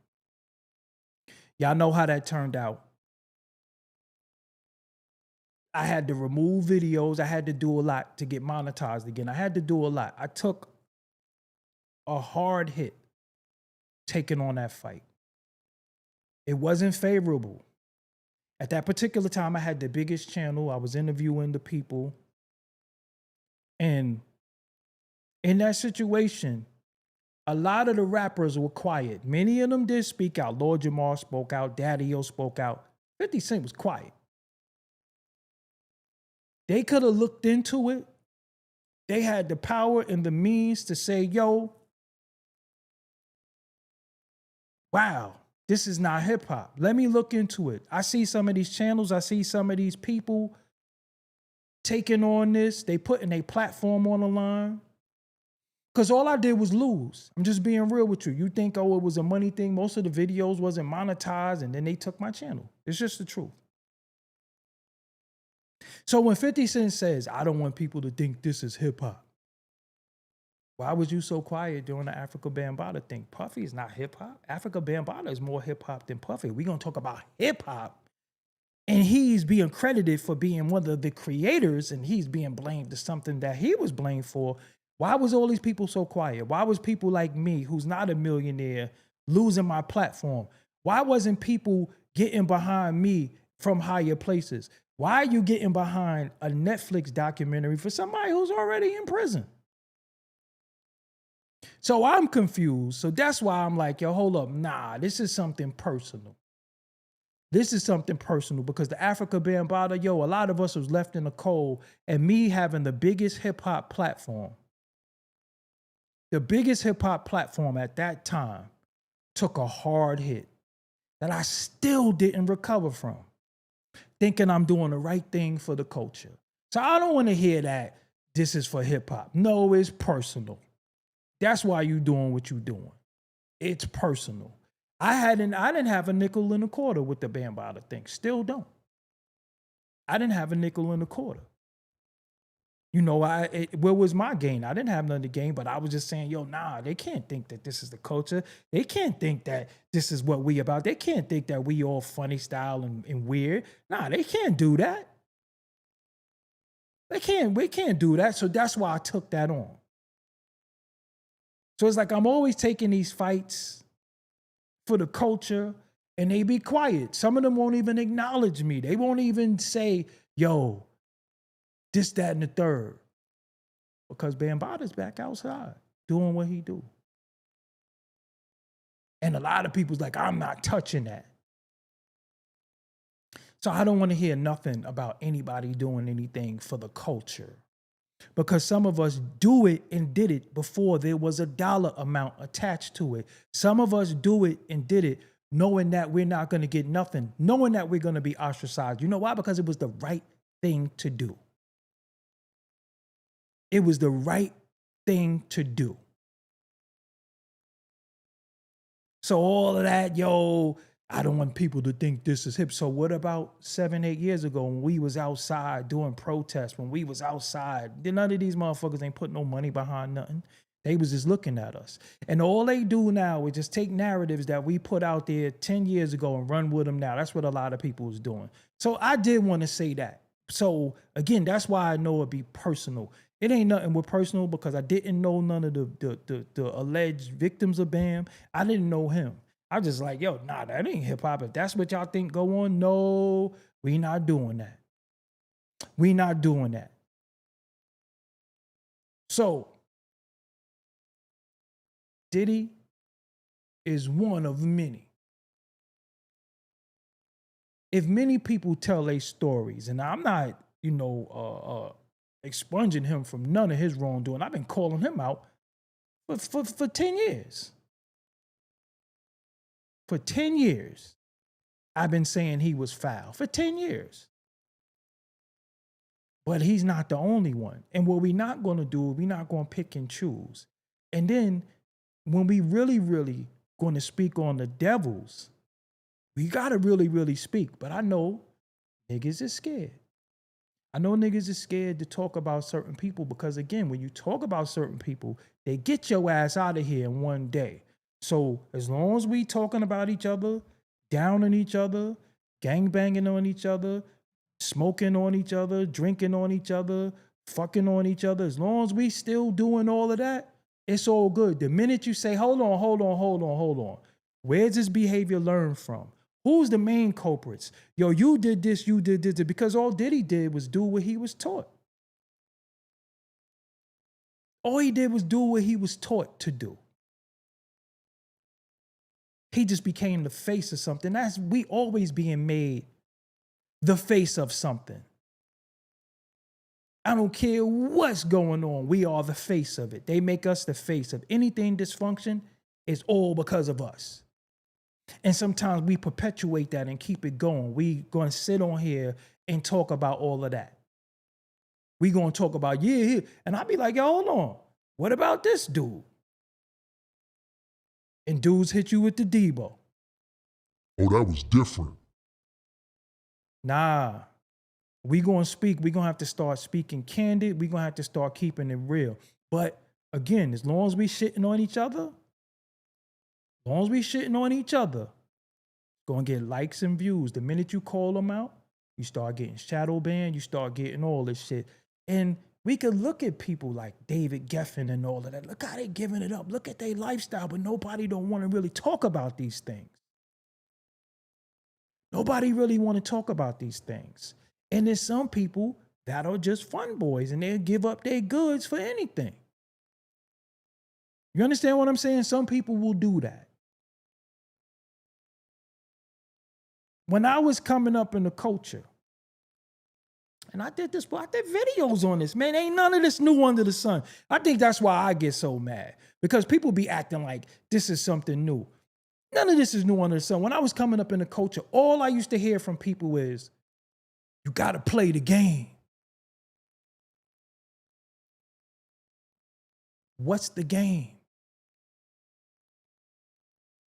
Y'all know how that turned out. I had to remove videos. I had to do a lot to get monetized again. I had to do a lot. I took a hard hit taking on that fight. It wasn't favorable. At that particular time, I had the biggest channel. I was interviewing the people. And in that situation, a lot of the rappers were quiet. Many of them did speak out. Lord Jamar spoke out. Daddy-O spoke out. 50 Cent was quiet. They could have looked into it. They had the power and the means to say, yo, wow, this is not hip hop. Let me look into it. I see some of these channels. I see some of these people taking on this. They putting a platform on the line. Because all I did was lose. I'm just being real with you. You think, oh, it was a money thing. Most of the videos wasn't monetized, and then they took my channel. It's just the truth. So when 50 Cent says, I don't want people to think this is hip hop, why was you so quiet during the Africa Bambaataa thing? Puffy is not hip hop. Africa Bambaataa is more hip hop than Puffy. We're going to talk about hip hop. And he's being credited for being one of the creators, and he's being blamed for something that he was blamed for. Why was all these people so quiet? Why was people like me, who's not a millionaire, losing my platform? Why wasn't people getting behind me from higher places? Why are you getting behind a Netflix documentary for somebody who's already in prison? So I'm confused. So that's why I'm like, yo, hold up. Nah, this is something personal. This is something personal because the Africa Bambaataa, yo, a lot of us was left in the cold, and me having the biggest hip hop platform, the biggest hip hop platform at that time, took a hard hit that I still didn't recover from, thinking I'm doing the right thing for the culture. So I don't want to hear that this is for hip hop. No, it's personal. That's why you doing what you doing. It's personal. I didn't have a nickel and a quarter with the Bambaataa thing. Still don't. I didn't have a nickel and a quarter. You know, where was my gain? I didn't have nothing to gain, but I was just saying, yo, nah, they can't think that this is the culture. They can't think that this is what we about. They can't think that we all funny style and weird. Nah, they can't do that. We can't do that. So that's why I took that on. So it's like I'm always taking these fights for the culture, and they be quiet. Some of them won't even acknowledge me. They won't even say, yo, this, that, and the third. Because Bambaataa's back outside doing what he do. And a lot of people's like, I'm not touching that. So I don't want to hear nothing about anybody doing anything for the culture. Because some of us do it and did it before there was a dollar amount attached to it. Some of us do it and did it knowing that we're not going to get nothing, knowing that we're going to be ostracized. You know why? Because it was the right thing to do. It was the right thing to do. So all of that, yo, I don't want people to think this is hip. So what about 7, 8 years ago when we was outside doing protests, when we was outside, none of these motherfuckers ain't put no money behind nothing. They was just looking at us. And all they do now is just take narratives that we put out there 10 years ago and run with them now. That's what a lot of people was doing. So I did want to say that. So again, that's why I know it'd be personal. It ain't nothing with personal because I didn't know none of the alleged victims of BAM. I didn't know him. I was just like, yo, nah, that ain't hip hop. If that's what y'all think go on, no, we not doing that. We not doing that. So Diddy is one of many. If many people tell their stories, and I'm not, expunging him from none of his wrongdoing. I've been calling him out for 10 years. For 10 years, I've been saying he was foul. For 10 years. But he's not the only one. And what we're not going to do, we're not going to pick and choose. And then when we really, really going to speak on the devils, we got to really, really speak. But I know niggas is scared. I know niggas is scared to talk about certain people because, again, when you talk about certain people, they get your ass out of here in one day. So as long as we talking about each other, down on each other, gangbanging on each other, smoking on each other, drinking on each other, fucking on each other, as long as we still doing all of that, it's all good. The minute you say, hold on. Where's this behavior learned from? Who's the main culprits? Yo, you did this, because all Diddy did was do what he was taught. All he did was do what he was taught to do. He just became the face of something. We always being made the face of something. I don't care what's going on. We are the face of it. They make us the face of anything dysfunction. It's all because of us. And sometimes we perpetuate that and keep it going. We going to sit on here and talk about all of that. We going to talk about, yeah. And I'll be like, yo, hold on. What about this dude? And dudes hit you with the Debo. Oh, that was different. Nah. We going to speak. We going to have to start speaking candid. We going to have to start keeping it real. But again, as long as we shitting on each other, going to get likes and views. The minute you call them out, you start getting shadow banned. You start getting all this shit. And we could look at people like David Geffen and all of that. Look how they giving it up. Look at their lifestyle, but nobody don't want to really talk about these things. Nobody really want to talk about these things. And there's some people that are just fun boys and they'll give up their goods for anything. You understand what I'm saying? Some people will do that. When I was coming up in the culture, and I did videos on this, man, ain't none of this new under the sun. I think that's why I get so mad, because people be acting like this is something new. None of this is new under the sun. When I was coming up in the culture, all I used to hear from people is, you got to play the game. What's the game?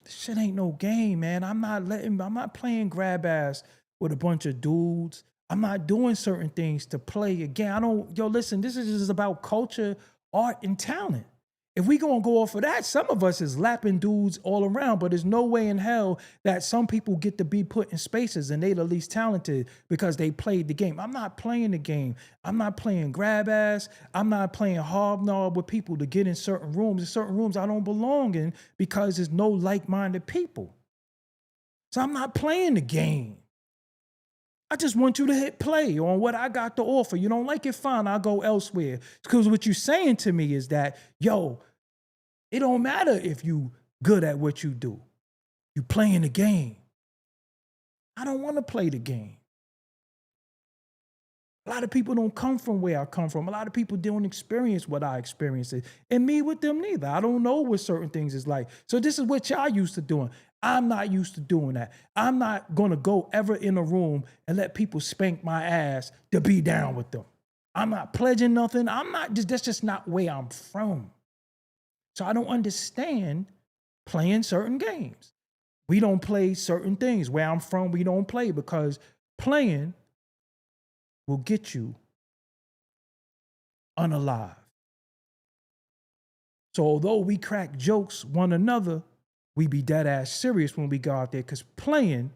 This shit ain't no game, man. I'm not playing grab ass with a bunch of dudes. I'm not doing certain things to play a game. Listen, this is just about culture, art, and talent. If we gonna go off of that, some of us is lapping dudes all around, but there's no way in hell that some people get to be put in spaces and they the least talented because they played the game. I'm not playing the game. I'm not playing grab ass. I'm not playing hobnob with people to get in certain rooms. In certain rooms I don't belong in because there's no like-minded people. So I'm not playing the game. I just want you to hit play on what I got to offer. You don't like it, fine, I'll go elsewhere. Because what you're saying to me is that, yo, it don't matter if you good at what you do. You playing the game. I don't want to play the game. A lot of people don't come from where I come from. A lot of people don't experience what I experienced. And me with them neither. I don't know what certain things is like. So this is what y'all used to doing. I'm not used to doing that. I'm not going to go ever in a room and let people spank my ass to be down with them. I'm not pledging nothing. That's just not where I'm from. So I don't understand playing certain games. We don't play certain things. Where I'm from, we don't play because playing will get you unalive. So although we crack jokes one another, we be dead ass serious when we go out there because playing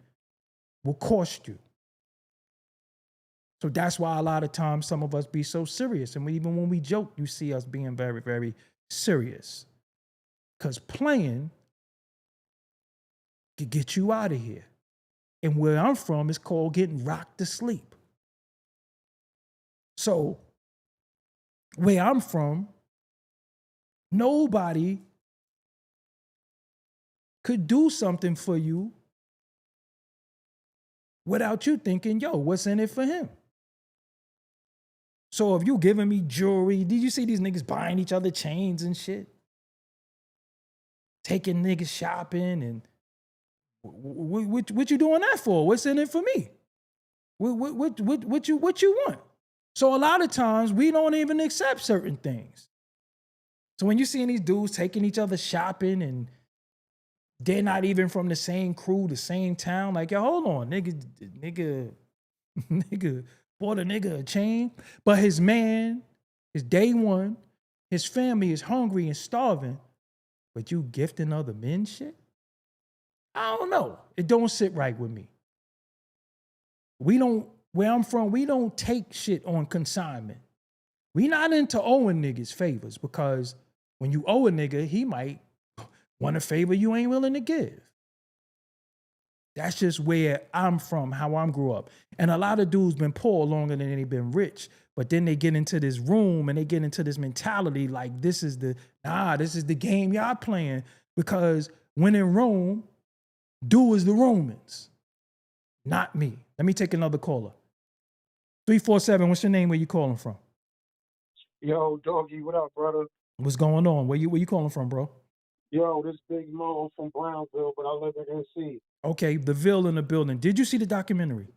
will cost you. So that's why a lot of times some of us be so serious. And even when we joke, you see us being very, very serious. Because playing can get you out of here. And where I'm from, it's called getting rocked to sleep. So where I'm from, nobody could do something for you without you thinking, yo, what's in it for him? So if you giving me jewelry, did you see these niggas buying each other chains and shit? Taking niggas shopping and what you doing that for? What's in it for me? What you want? So a lot of times we don't even accept certain things. So when you seeing these dudes taking each other shopping and they're not even from the same crew, the same town, like, yo, hold on, nigga bought a nigga a chain, but his man, his day one, his family is hungry and starving, but you gifting other men shit? I don't know. It don't sit right with me. Where I'm from, we don't take shit on consignment. We not into owing niggas favors because when you owe a nigga, he might want a favor you ain't willing to give. That's just where I'm from, how I'm grew up. And a lot of dudes been poor longer than they been rich. But then they get into this room and they get into this mentality like this is the game y'all playing. Because when in Rome, do as the Romans, not me. Let me take another caller. 347, what's your name? Where you calling from? Yo, Doggie, what up, brother? What's going on? Where you calling from, bro? Yo, this Big Mo from Brownsville, but I live in NC. Okay, the Ville in the building. Did you see the documentary?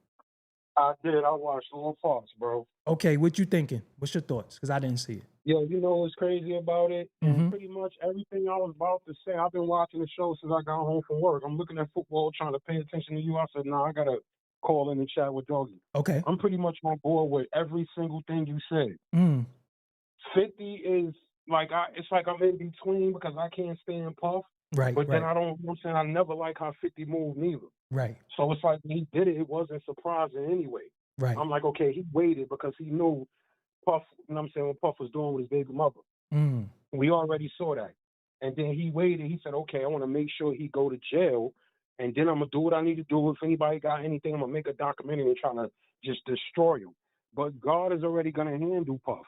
I did. I watched On Fox, bro. Okay, what you thinking? What's your thoughts? Because I didn't see it. Yo, you know what's crazy about it? And pretty much everything I was about to say, I've been watching the show since I got home from work. I'm looking at football, trying to pay attention to you. I said, nah, I got to call in and chat with Doggie. Okay. I'm pretty much on board with every single thing you said. 50 is like, it's like I'm in between because I can't stand Puff. Right, But then right. I don't, you know what I'm saying? I never like how 50 moved neither. Right, So it's like when he did it, it wasn't surprising anyway. right. I'm like, okay, he waited because he knew Puff, you know what I'm saying, what Puff was doing with his baby mother. We already saw that. And then he waited. He said, okay, I want to make sure he go to jail. And then I'm going to do what I need to do. If anybody got anything, I'm going to make a documentary and try to just destroy him. But God is already going to handle Puff.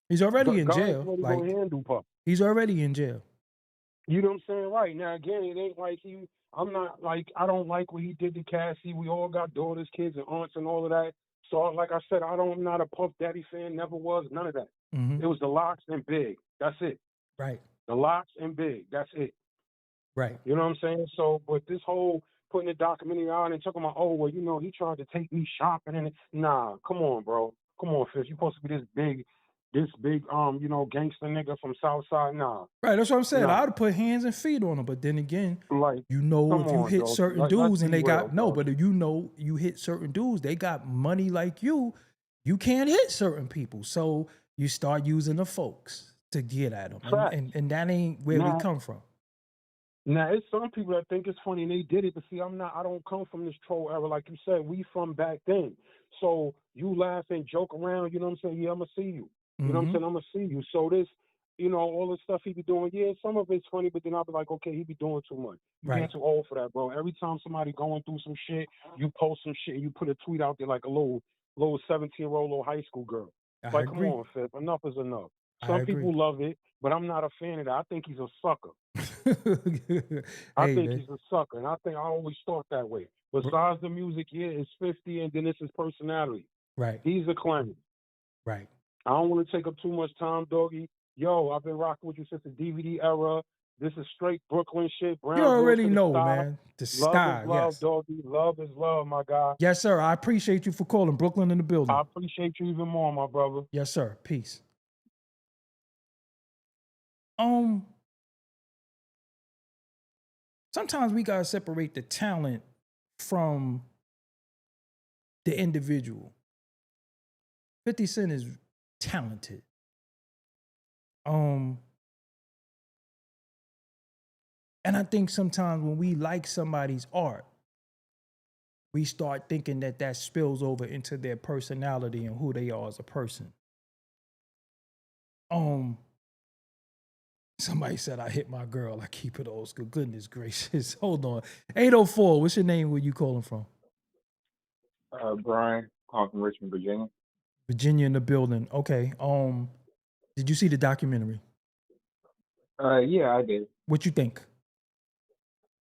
He's already in God jail. is already Like, going to handle Puff. he's already in jail. You know what I'm saying? Right. Now, again, it ain't like I'm not like, I don't like what he did to Cassie. We all got daughters, kids, and aunts and all of that. So, like I said, I'm not a Puff Daddy fan, never was, none of that. It was the Locks and Big. That's it. Right, The Locks and Big. That's it. right. You know what I'm saying? So, but this whole putting the documentary on and talking about, oh, well, you know, he tried to take me shopping and nah, come on, bro. Come on, Fitz. You're supposed to be this big, you know, gangster nigga from Southside. Nah. Right, that's what I'm saying. Nah. I'd put hands and feet on him, but then again, Like, you know, come if you on, hit dog. certain Let's dudes and be they real, got no, bro. but if you know you hit certain dudes, they got money like you can't hit certain people. So you start using the folks to get at them, and that ain't where we come from. Now, it's some people that think it's funny and they did it, but see, I don't come from this troll era. Like you said, we from back then. So you laugh and joke around, you know what I'm saying? Yeah, I'm going to see you. You know what I'm saying? I'm going to see you. So this, you know, all the stuff he be doing, yeah, some of it's funny, but then I'll be like, okay, he be doing too much. You Right. get too old for that, bro. Every time somebody going through some shit, you post some shit and you put a tweet out there like a little 17-year-old little high school girl. I Like, agree. come on, Fib. Enough is enough. I Some agree. people love it, but I'm not a fan of that. I think he's a sucker. I Hey, think man. he's a sucker, and I always thought that way. Besides the music, yeah, it's 50, and then it's his personality. Right, He's a clown. right. I don't want to take up too much time, Doggy. Yo, I've been rocking with you since the DVD era. This is straight Brooklyn shit. You Brownsville already to the know, sky. man. The Love sky, is love, yes. Doggy. Love is love, my guy. Yes, sir. I appreciate you for calling. Brooklyn in the building. I appreciate you even more, my brother. Yes, sir. Peace. Sometimes we gotta separate the talent from the individual. 50 Cent is talented. And I think sometimes when we like somebody's art, we start thinking that spills over into their personality and who they are as a person. Somebody said I hit my girl. I keep it old school. Goodness gracious. Hold on. 804, what's your name? Where you calling from? Brian, calling from Richmond, Virginia. Virginia in the building. Okay. Did you see the documentary? Yeah, I did. What you think?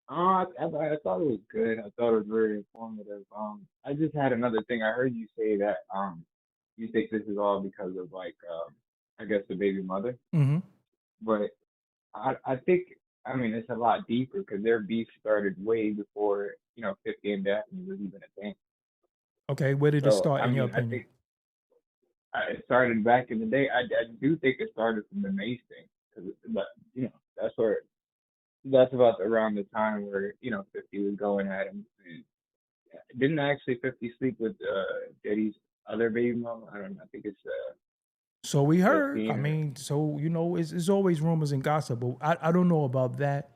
I thought it was good. I thought it was very informative. I just had another thing. I heard you say that you think this is all because of I guess the baby mother. Mm-hmm. But I think it's a lot deeper because their beef started way before 50 and Daphne was even a thing. Okay, where did it So start in your I opinion? think it started back in the day. I do think it started from the Mace thing, but that's about around the time where 50 was going at him. And didn't actually 50 sleep with Diddy's other baby mama? I don't know. I think it's So we heard. Justine I or- mean, so it's always rumors and gossip, but I don't know about that.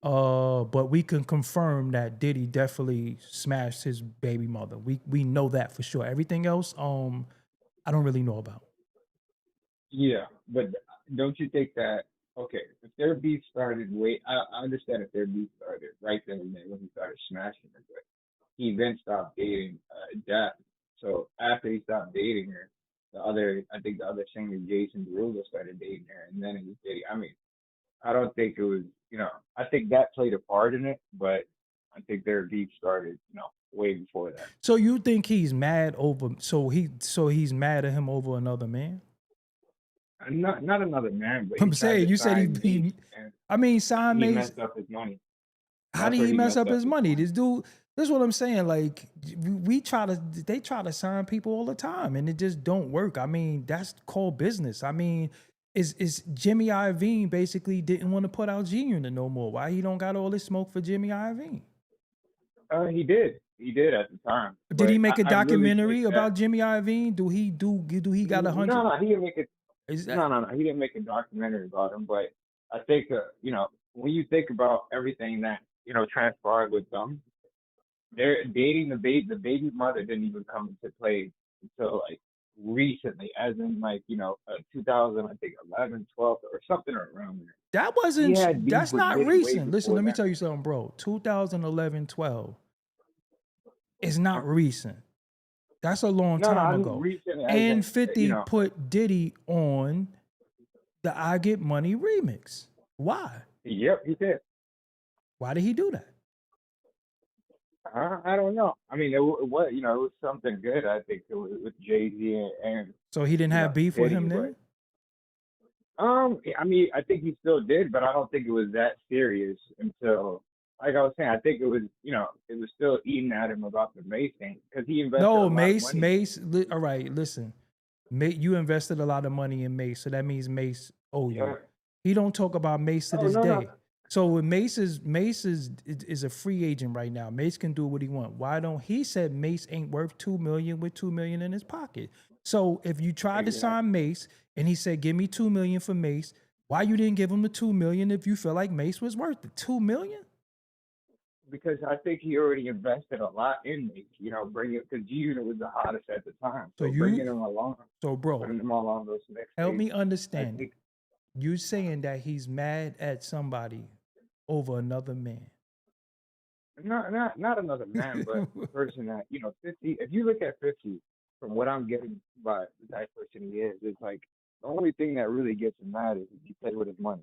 But we can confirm that Diddy definitely smashed his baby mother. We know that for sure. Everything else, I don't really know about. Yeah, but don't you think that okay, if their beef started I understand if their beef started right then and there when he started smashing her, but he then stopped dating Daphne. So after he stopped dating her, I think the other singer, Jason Derulo, started dating her, and then he was dating. I mean, I don't think it was, I think that played a part in it, but I think their beef started, way before that. So you think he's mad over? So he's mad at him over another man? Not another man, but I'm saying you said he I mean, sign he Mace. messed up his money. How did he mess up his money? This dude. This is what I'm saying. Like they try to sign people all the time, and it just don't work. I mean, that's called business. I mean, is Jimmy Iovine basically didn't want to put out Junior no more? Why he don't got all this smoke for Jimmy Iovine? He did at the time. Did he make a documentary really about Jimmy Iovine? Do he got 100? No, he didn't make it. No, he didn't make a documentary about him. But I think when you think about everything that transpired with them, they're dating the baby mother didn't even come into play until like recently, as in like 2000, I think 11, 12 or something around there. That wasn't. That's not recent. Listen, let me that. tell you something, bro. 2011, 12 is not recent. That's a long time ago. And 50 put Diddy on the "I Get Money" remix. Why? Yep, he did. Why did he do that? I don't know. I mean, it was it was something good. I think it was with Jay-Z and so he didn't have beef with him then. I mean, I think he still did, but I don't think it was that serious until, like I was saying, I think it was it was still eating at him about the Mace thing because he invested. No, Mace. All right, listen, you invested a lot of money in Mace, so that means Mace owe you. He don't talk about Mace to this day. No. So when Mace is a free agent right now. Mace can do what he want. Why don't he said Mace ain't worth $2 million with $2 million in his pocket? So if you tried to sign Mace and he said give me $2 million for Mace, why you didn't give him the $2 million if you feel like Mace was worth it? $2 million? Because I think he already invested a lot in Mace. Bring it because Junior was the hottest at the time. So bringing him along. So bro, putting him along those next. Help me understand. You saying that he's mad at somebody over another man? Not another man, but the person that 50. If you look at 50, from what I'm getting by the type of person he is, it's like the only thing that really gets him mad is if he play with his money.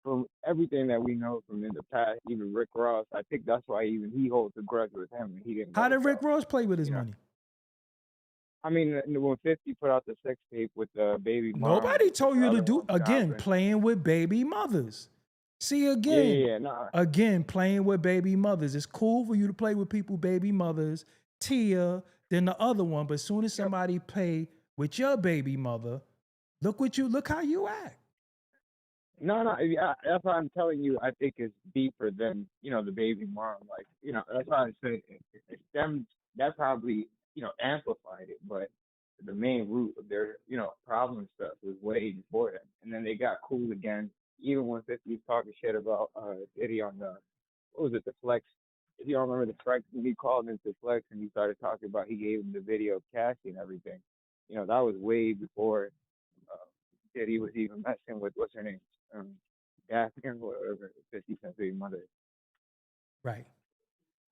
From everything that we know from in the past, even Rick Ross, I think that's why even he holds a grudge with him, and he didn't. How did Rick Ross play with his money? I mean, when 50 put out the sex tape with the baby mom, nobody told you to do again playing with baby mothers. See again, again playing with baby mothers. It's cool for you to play with people, baby mothers, Tia, then the other one. But as soon as somebody play with your baby mother, look how you act. No, that's why I'm telling you. I think it's deeper than the baby mom. Like that's why I said it's them that probably amplified it, but the main root of their problem stuff was way before that. And then they got cool again, even when 50 was talking shit about Diddy on the the Flex. If you don't remember the Flex, he called into Flex and he started talking about he gave him the video of Cassie and everything. That was way before Diddy was even messing with what's her name, Daphne or whatever, 50 Cent's baby mother. Right.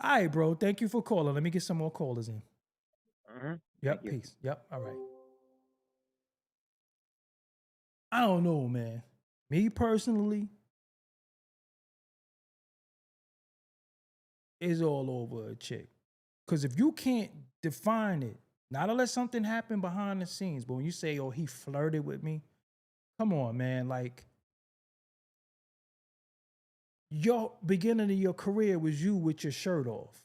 All right, bro. Thank you for calling. Let me get some more callers in. Yep. Peace. Yep. All right. I don't know, man. Me personally, it's all over a chick. Because if you can't define it, not unless something happened behind the scenes, but when you say, oh, he flirted with me, come on, man. Like, your beginning of your career was you with your shirt off.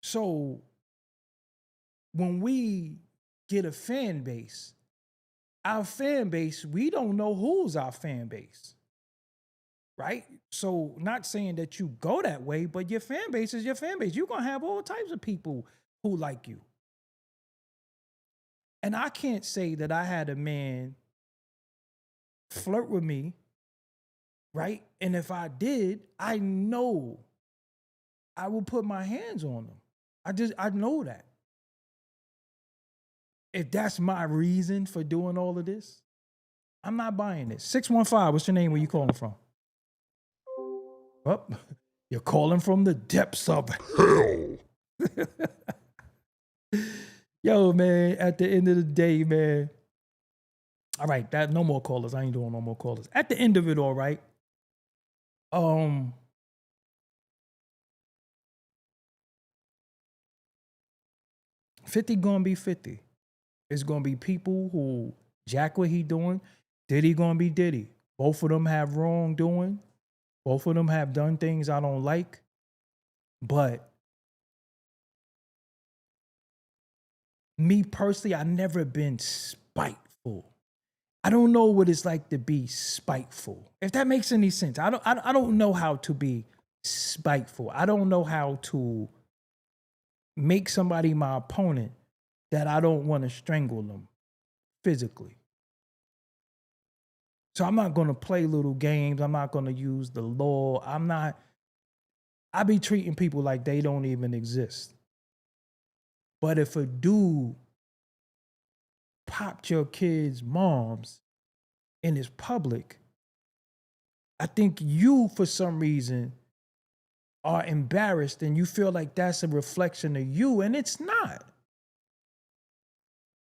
So when we get a fan base, our fan base, we don't know who's our fan base, right? So not saying that you go that way, but your fan base is your fan base. You're going to have all types of people who like you. And I can't say that I had a man flirt with me, right? And if I did, I know I will put my hands on them. I know that. If that's my reason for doing all of this, I'm not buying it. 615, what's your name? Where you calling from? Oh, you're calling from the depths of hell. Yo, man, at the end of the day, man. All right, no more callers. I ain't doing no more callers. At the end of it, all right. 50 gonna be 50. It's gonna be people who jack what he doing. Diddy gonna be Diddy. Both of them have wrongdoing. Both of them have done things I don't like. But me personally, I never been spiteful. I don't know what it's like to be spiteful. If that makes any sense. I don't know how to be spiteful. I don't know how to make somebody my opponent that I don't want to strangle them physically. So I'm not going to play little games. I'm not going to use the law. I be treating people like they don't even exist. But if a dude popped your kid's moms and is public, I think you, for some reason, are embarrassed and you feel like that's a reflection of you, and it's not.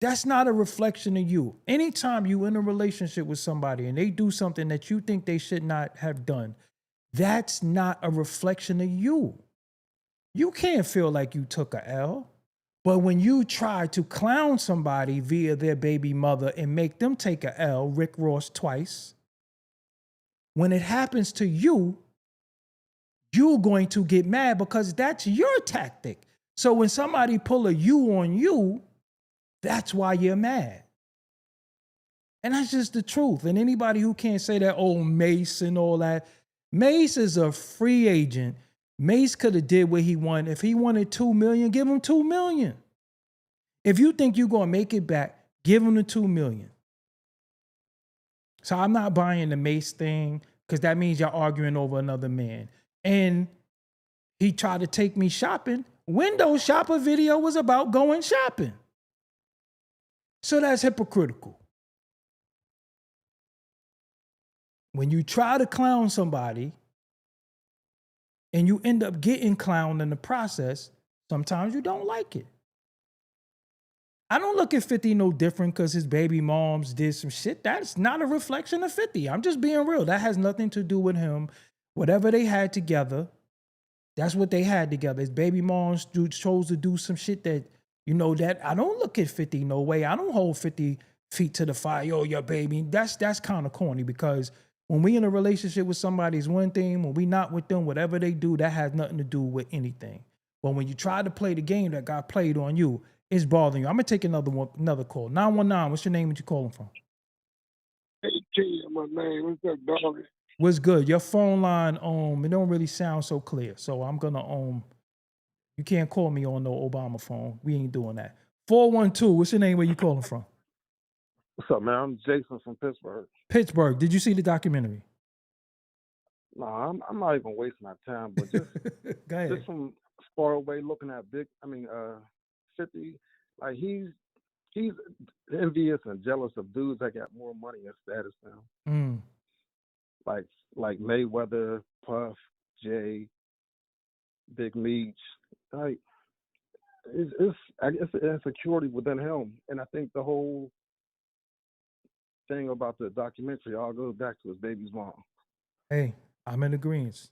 That's not a reflection of you. Anytime you in a relationship with somebody and they do something that you think they should not have done, that's not a reflection of you. You can't feel like you took a L. But when you try to clown somebody via their baby mother and make them take a L, Rick Ross twice, when it happens to you, you're going to get mad because that's your tactic. So when somebody pull a you on you, that's why you're mad. And that's just the truth. And anybody who can't say that, oh, Mace and all that, Mace is a free agent. Mace could have did what he wanted. If he wanted $2 million, give him $2 million. If you think you're going to make it back, give him the $2 million. So I'm not buying the Mace thing because that means you're arguing over another man. And he tried to take me shopping. Window shopper video was about going shopping. So that's hypocritical. When you try to clown somebody and you end up getting clowned in the process, sometimes you don't like it. I don't look at 50 no different because his baby moms did some shit. That's not a reflection of 50. I'm just being real. That has nothing to do with him. Whatever they had together, that's what they had together. His baby moms chose to do some shit that, that I don't look at 50 no way. I don't hold 50 feet to the fire. Yo, your baby. That's kind of corny because when we in a relationship with somebody is one thing. When we not with them, whatever they do, that has nothing to do with anything. But when you try to play the game that got played on you, it's bothering you. I'm going to take another call. 919, what's your name? What you calling from? Hey, T, my name. What's up, Doggie? What's good? Your phone line, it don't really sound so clear. So I'm going to, you can't call me on no Obama phone. We ain't doing that. 412, what's your name? Where you calling from? What's up, man? I'm Jason from Pittsburgh. Pittsburgh. Did you see the documentary? No, I'm not even wasting our time, but just just from far away looking at 50, like he's envious and jealous of dudes that got more money and status now. Like Mayweather, Puff, Jay, Big Meech. Like I guess it's insecurity within him, and I think the whole thing about the documentary all goes back to his baby's mom. Hey, I'm in agreement.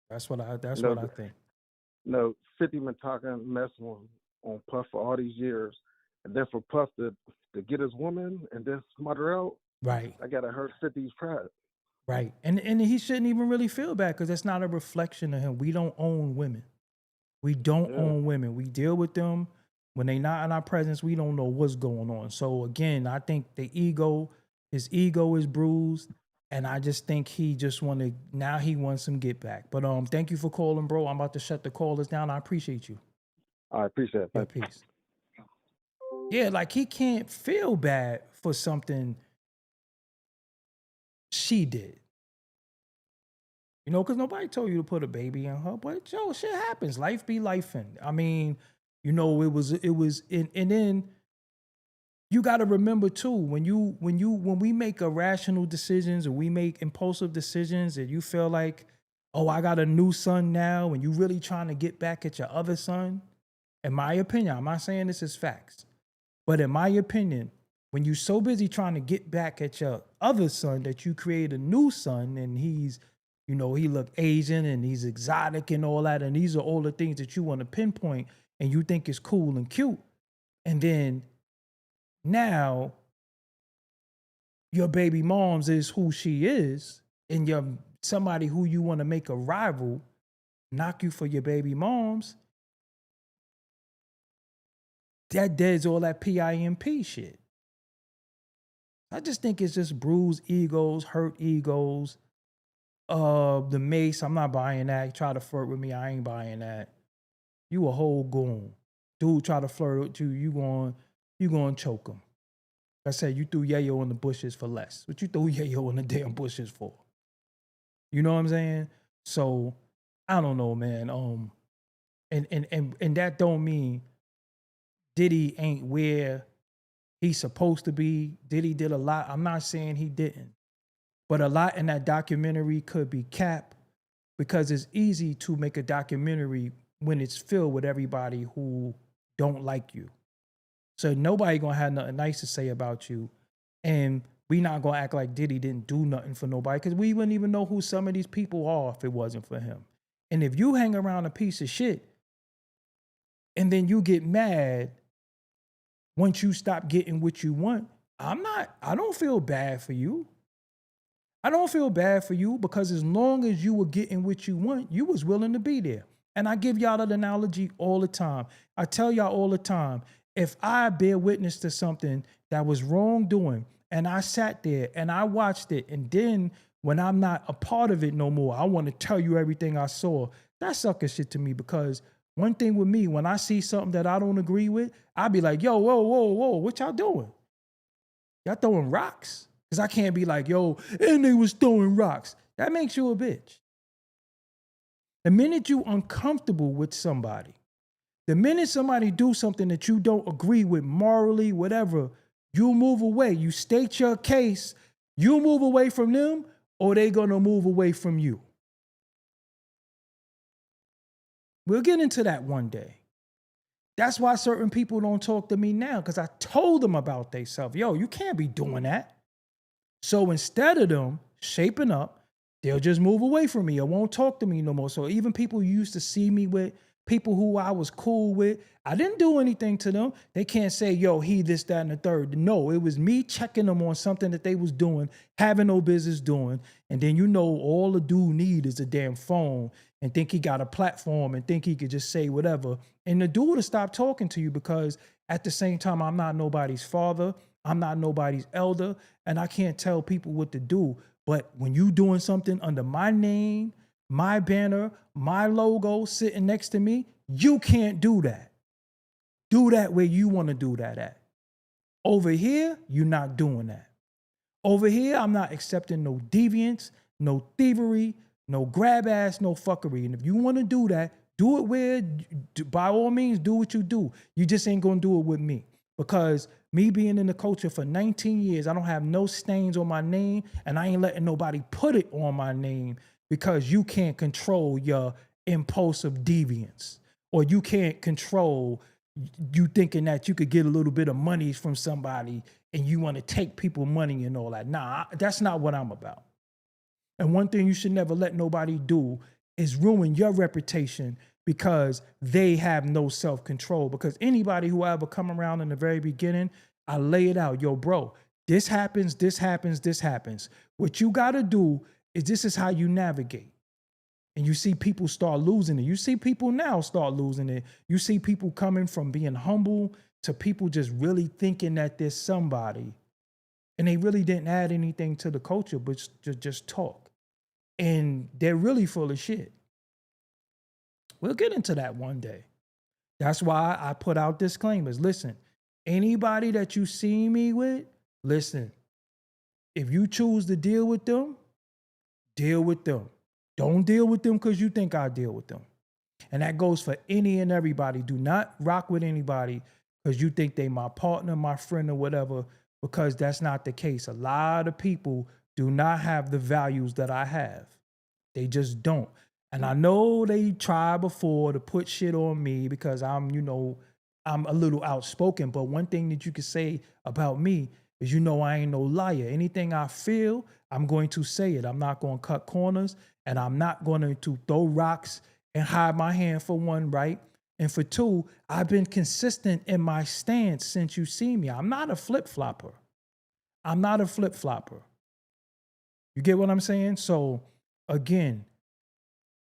That's what I think. No, 50 been talking mess on Puff for all these years, and then for Puff to get his woman and then smother out. Right. I gotta hurt 50's pride. Right. And he shouldn't even really feel bad because that's not a reflection of him. We don't own women. We don't own women. We deal with them. When they not in our presence, we don't know what's going on. So again, I think his ego is bruised. And I just think he wants some get back. But thank you for calling, bro. I'm about to shut the callers down. I appreciate you. I appreciate it. Yeah, peace. Yeah, like he can't feel bad for something she did. Because nobody told you to put a baby in her. But shit happens. Life be lifing. I mean, it was and then you got to remember too, when we make irrational decisions or we make impulsive decisions and you feel like, oh, I got a new son now, and you really trying to get back at your other son, in my opinion, I'm not saying this is facts, but in my opinion, when you're so busy trying to get back at your other son that you create a new son and he's, he look Asian and he's exotic and all that, and these are all the things that you want to pinpoint and you think is cool and cute. And then now your baby mom's is who she is, and you're somebody who you want to make a rival knock you for your baby moms. That deads all that PIMP shit. I just think it's just bruised egos, hurt egos. The mace, I'm not buying that. Try to flirt with me, I ain't buying that. You a whole goon. Dude try to flirt with you, you going to choke him. I said, you threw Yayo in the bushes for less. What you threw Yayo in the damn bushes for? You know what I'm saying? So, I don't know, man. And that don't mean Diddy ain't where he's supposed to be. Diddy did a lot. I'm not saying he didn't. But a lot in that documentary could be capped because it's easy to make a documentary when it's filled with everybody who don't like you. So nobody gonna have nothing nice to say about you. And we not gonna act like Diddy didn't do nothing for nobody because we wouldn't even know who some of these people are if it wasn't for him. And if you hang around a piece of shit and then you get mad once you stop getting what you want, I don't feel bad for you. I don't feel bad for you because as long as you were getting what you want, you was willing to be there. And I give y'all that analogy all the time. I tell y'all all the time, if I bear witness to something that was wrongdoing and I sat there and I watched it, and then when I'm not a part of it no more, I want to tell you everything I saw, that's sucker shit to me because one thing with me, when I see something that I don't agree with, I be like, yo, whoa, what y'all doing? Y'all throwing rocks? Because I can't be like, yo, and they was throwing rocks. That makes you a bitch. The minute you uncomfortable with somebody, the minute somebody do something that you don't agree with morally, whatever, you move away. You state your case. You move away from them or they going to move away from you. We'll get into that one day. That's why certain people don't talk to me now because I told them about themselves. Yo, you can't be doing that. So instead of them shaping up, they'll just move away from me or won't talk to me no more. So even people who used to see me with, people who I was cool with, I didn't do anything to them. They can't say, yo, he this, that, and the third. No, it was me checking them on something that they was doing, having no business doing. And then all the dude need is a damn phone and think he got a platform and think he could just say whatever. And the dude will stop talking to you because at the same time, I'm not nobody's father. I'm not nobody's elder. And I can't tell people what to do. But when you doing something under my name, my banner, my logo sitting next to me, you can't do that. Do that where you want to do that at. Over here, you're not doing that. Over here, I'm not accepting no deviance, no thievery, no grab ass, no fuckery. And if you want to do that, do it where, by all means, do what you do. You just ain't going to do it with me. Because me being in the culture for 19 years, I don't have no stains on my name, and I ain't letting nobody put it on my name because you can't control your impulsive deviance, or you can't control you thinking that you could get a little bit of money from somebody and you want to take people money and all that. Nah, that's not what I'm about. And one thing you should never let nobody do is ruin your reputation because they have no self-control. Because anybody who ever come around in the very beginning, I lay it out. Yo, bro, this happens, this happens, this happens. What you got to do is this is how you navigate. And you see people start losing it. You see people now start losing it. You see people coming from being humble to people just really thinking that there's somebody. And they really didn't add anything to the culture, but just talk. And they're really full of shit. We'll get into that one day. That's why I put out disclaimers. Listen, anybody that you see me with, listen, if you choose to deal with them, deal with them. Don't deal with them because you think I deal with them. And that goes for any and everybody. Do not rock with anybody because you think they my partner, my friend, or whatever, because that's not the case. A lot of people do not have the values that I have. They just don't. And I know they tried before to put shit on me because I'm a little outspoken. But one thing that you can say about me is, I ain't no liar. Anything I feel, I'm going to say it. I'm not going to cut corners, and I'm not going to throw rocks and hide my hand, for one, right? And for two, I've been consistent in my stance since you see me. I'm not a flip-flopper. I'm not a flip-flopper. You get what I'm saying? So, again,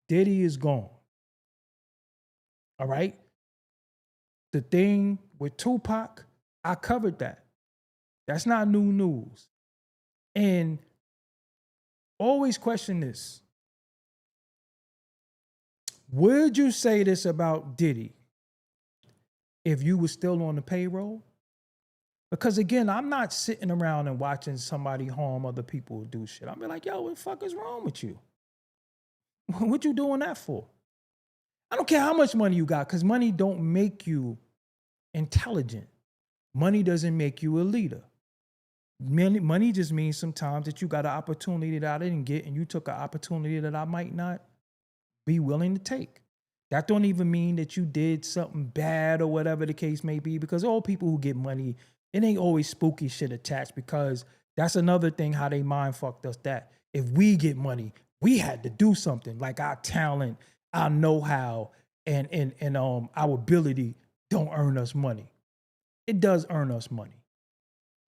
Diddy is gone. All right? The thing with Tupac, I covered that. That's not new news. And always question this. Would you say this about Diddy if you were still on the payroll? Because again, I'm not sitting around and watching somebody harm other people or do shit. I'm be like, yo, what the fuck is wrong with you? What you doing that for? I don't care how much money you got, because money don't make you intelligent. Money doesn't make you a leader. Money just means sometimes that you got an opportunity that I didn't get, and you took an opportunity that I might not be willing to take. That don't even mean that you did something bad or whatever the case may be, because all people who get money, it ain't always spooky shit attached, because that's another thing how they mind fucked us, that if we get money, we had to do something, like our talent, our know-how, and our ability don't earn us money. It does earn us money,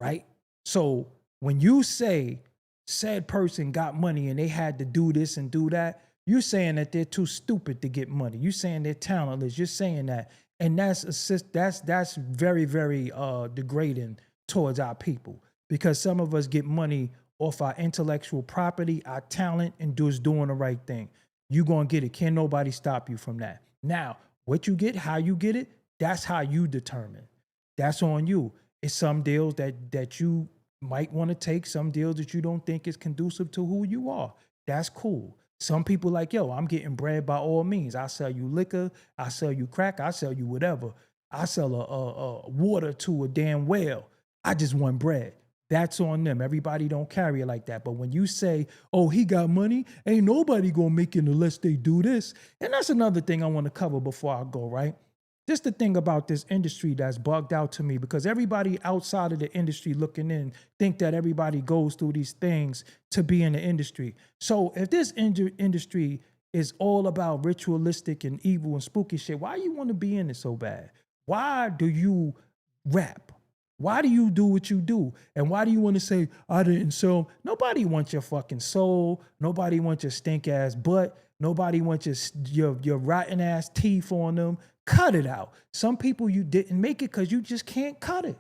right? So when you say said person got money and they had to do this and do that, you're saying that they're too stupid to get money. You're saying they're talentless. You're saying that. And that's very, very degrading towards our people, because some of us get money off our intellectual property, our talent, and just doing the right thing. You're going to get it. Can't nobody stop you from that. Now, what you get, how you get it, that's how you determine. That's on you. It's some deals that you might want to take, some deals that you don't think is conducive to who you are. That's cool. Some people like, yo, I'm getting bread by all means. I sell you liquor. I sell you crack. I sell you whatever. I sell a water to a damn whale. I just want bread. That's on them. Everybody don't carry it like that. But when you say, oh, he got money, ain't nobody gonna make it unless they do this. And that's another thing I want to cover before I go, right? Just the thing about this industry that's bugged out to me, because everybody outside of the industry looking in think that everybody goes through these things to be in the industry. So if this industry is all about ritualistic and evil and spooky shit, why you want to be in it so bad? Why do you rap? Why do you do what you do? And why do you want to say, I didn't sell? Nobody wants your fucking soul. Nobody wants your stink ass butt. Nobody wants your rotten ass teeth on them. Cut it out. Some people, you didn't make it because you just can't cut it.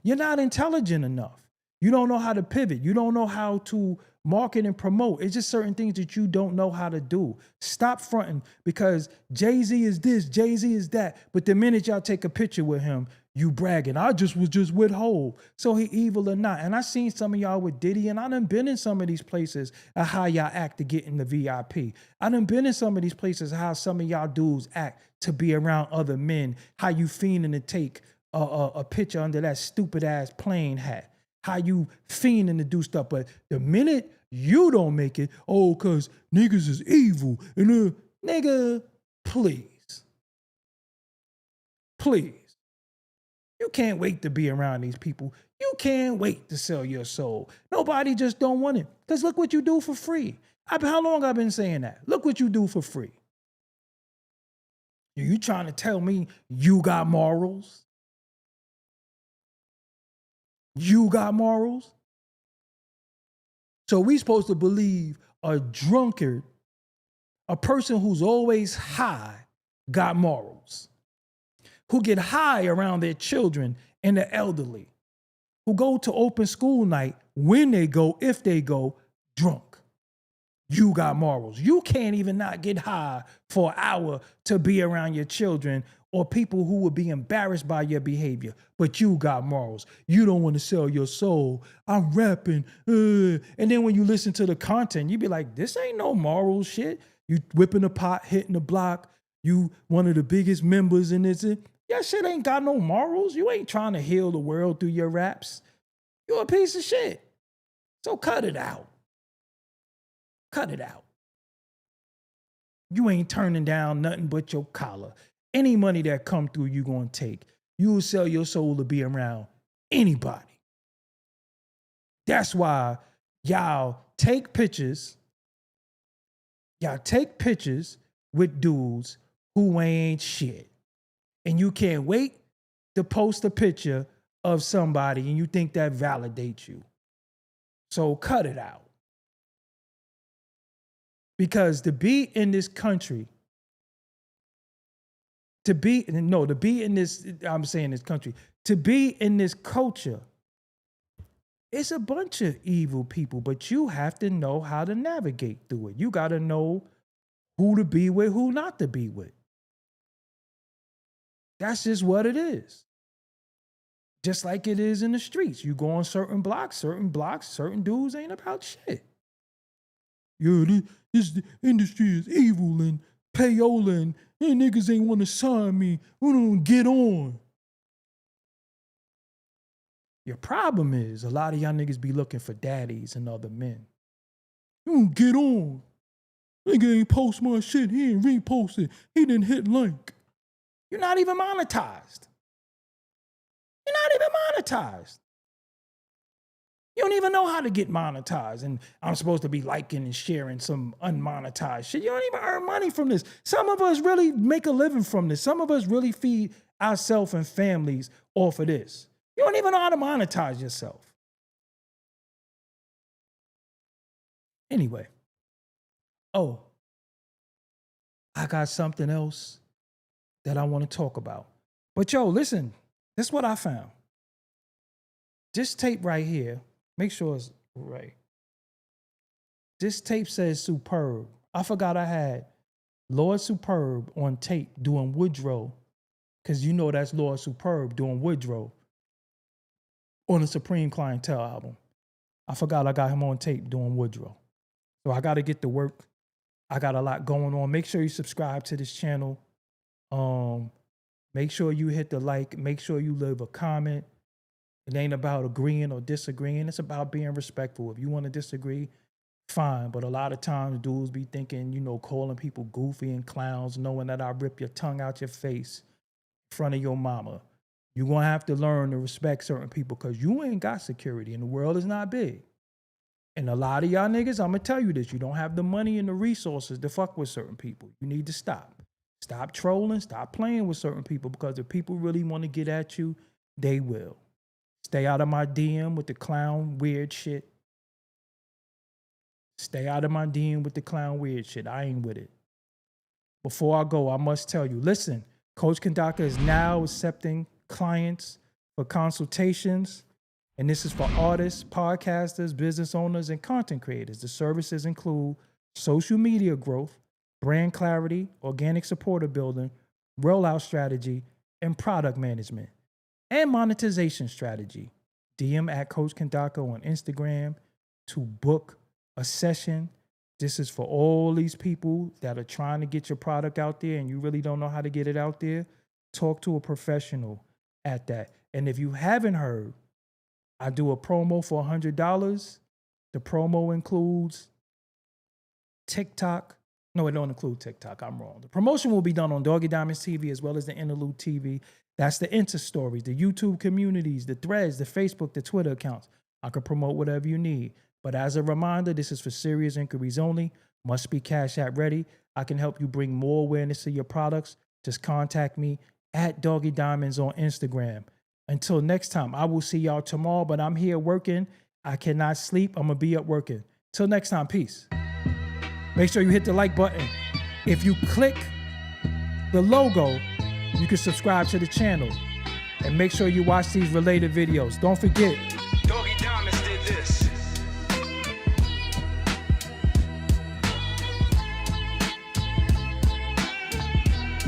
You're not intelligent enough. You don't know how to pivot. You don't know how to market and promote. It's just certain things that you don't know how to do. Stop fronting, because Jay-Z is this, Jay-Z is that. But the minute y'all take a picture with him, you bragging. I was just with Hov. So he evil or not. And I seen some of y'all with Diddy, and I done been in some of these places of how y'all act to get in the VIP. I done been in some of these places how some of y'all dudes act to be around other men, how you fiending to take a picture under that stupid ass plane hat, how you fiending to do stuff. But the minute you don't make it, oh, cause niggas is evil. And nigga, please. You can't wait to be around these people. You can't wait to sell your soul. Nobody just don't want it. Because look what you do for free. How long I've been saying that? Look what you do for free. You trying to tell me you got morals? You got morals? So we supposed to believe a drunkard, a person who's always high, got morals, who get high around their children and the elderly, who go to open school night when they go, if they go, drunk. You got morals. You can't even not get high for an hour to be around your children or people who would be embarrassed by your behavior, but you got morals. You don't want to sell your soul. I'm rapping. And then when you listen to the content, you be like, this ain't no moral shit. You whipping the pot, hitting the block. You one of the biggest members in this. Your shit ain't got no morals. You ain't trying to heal the world through your raps. You a piece of shit. So cut it out. Cut it out. You ain't turning down nothing but your collar. Any money that come through, you gonna take. You will sell your soul to be around anybody. That's why y'all take pictures. Y'all take pictures with dudes who ain't shit. And you can't wait to post a picture of somebody and you think that validates you. So cut it out. Because to be in this country, to be in this culture, it's a bunch of evil people, but you have to know how to navigate through it. You got to know who to be with, who not to be with. That's just what it is. Just like it is in the streets. You go on certain blocks, certain dudes ain't about shit. Yo, this industry is evil and payola and niggas ain't want to sign me. We don't get on. Your problem is a lot of y'all niggas be looking for daddies and other men. You don't get on. Nigga ain't post my shit. He ain't reposted. He didn't hit like. You're not even monetized. You're not even monetized. You don't even know how to get monetized. And I'm supposed to be liking and sharing some unmonetized shit. You don't even earn money from this. Some of us really make a living from this. Some of us really feed ourselves and families off of this. You don't even know how to monetize yourself. Anyway. Oh, I got something else that I want to talk about. But yo, listen, this is what I found. This tape right here, make sure it's right. This tape says Superb. I forgot I had Lord Superb on tape doing Woodrow, because you know that's Lord Superb doing Woodrow on the Supreme Clientele album. I forgot I got him on tape doing Woodrow. So I got to get to work. I got a lot going on. Make sure you subscribe to this channel. Make sure you hit the like. Make sure you leave a comment. It ain't about agreeing or disagreeing. It's about being respectful. If you want to disagree, fine. But a lot of times dudes be thinking, calling people goofy and clowns, knowing that I rip your tongue out your face in front of your mama. You're going to have to learn to respect certain people because you ain't got security and the world is not big. And a lot of y'all niggas, I'm going to tell you this, you don't have the money and the resources to fuck with certain people. You need to stop. Stop trolling, stop playing with certain people because if people really want to get at you, they will. Stay out of my DM with the clown weird shit. Stay out of my DM with the clown weird shit. I ain't with it. Before I go, I must tell you, listen, Coach Kandaka is now accepting clients for consultations. And this is for artists, podcasters, business owners, and content creators. The services include social media growth, brand clarity, organic supporter building, rollout strategy, and product management, and monetization strategy. DM at Coach Kandaka on Instagram to book a session. This is for all these people that are trying to get your product out there and you really don't know how to get it out there. Talk to a professional at that. And if you haven't heard, I do a promo for $100. The promo includes TikTok. No, it don't include TikTok. I'm wrong. The promotion will be done on Doggie Diamonds TV as well as the Interlude TV. That's the Insta stories, the YouTube communities, the threads, the Facebook, the Twitter accounts. I can promote whatever you need. But as a reminder, this is for serious inquiries only. Must be Cash App ready. I can help you bring more awareness to your products. Just contact me at Doggie Diamonds on Instagram. Until next time, I will see y'all tomorrow, but I'm here working. I cannot sleep. I'm going to be up working. Till next time, peace. Make sure you hit the like button. If you click the logo, you can subscribe to the channel. And make sure you watch these related videos. Don't forget, Doggie Diamonds.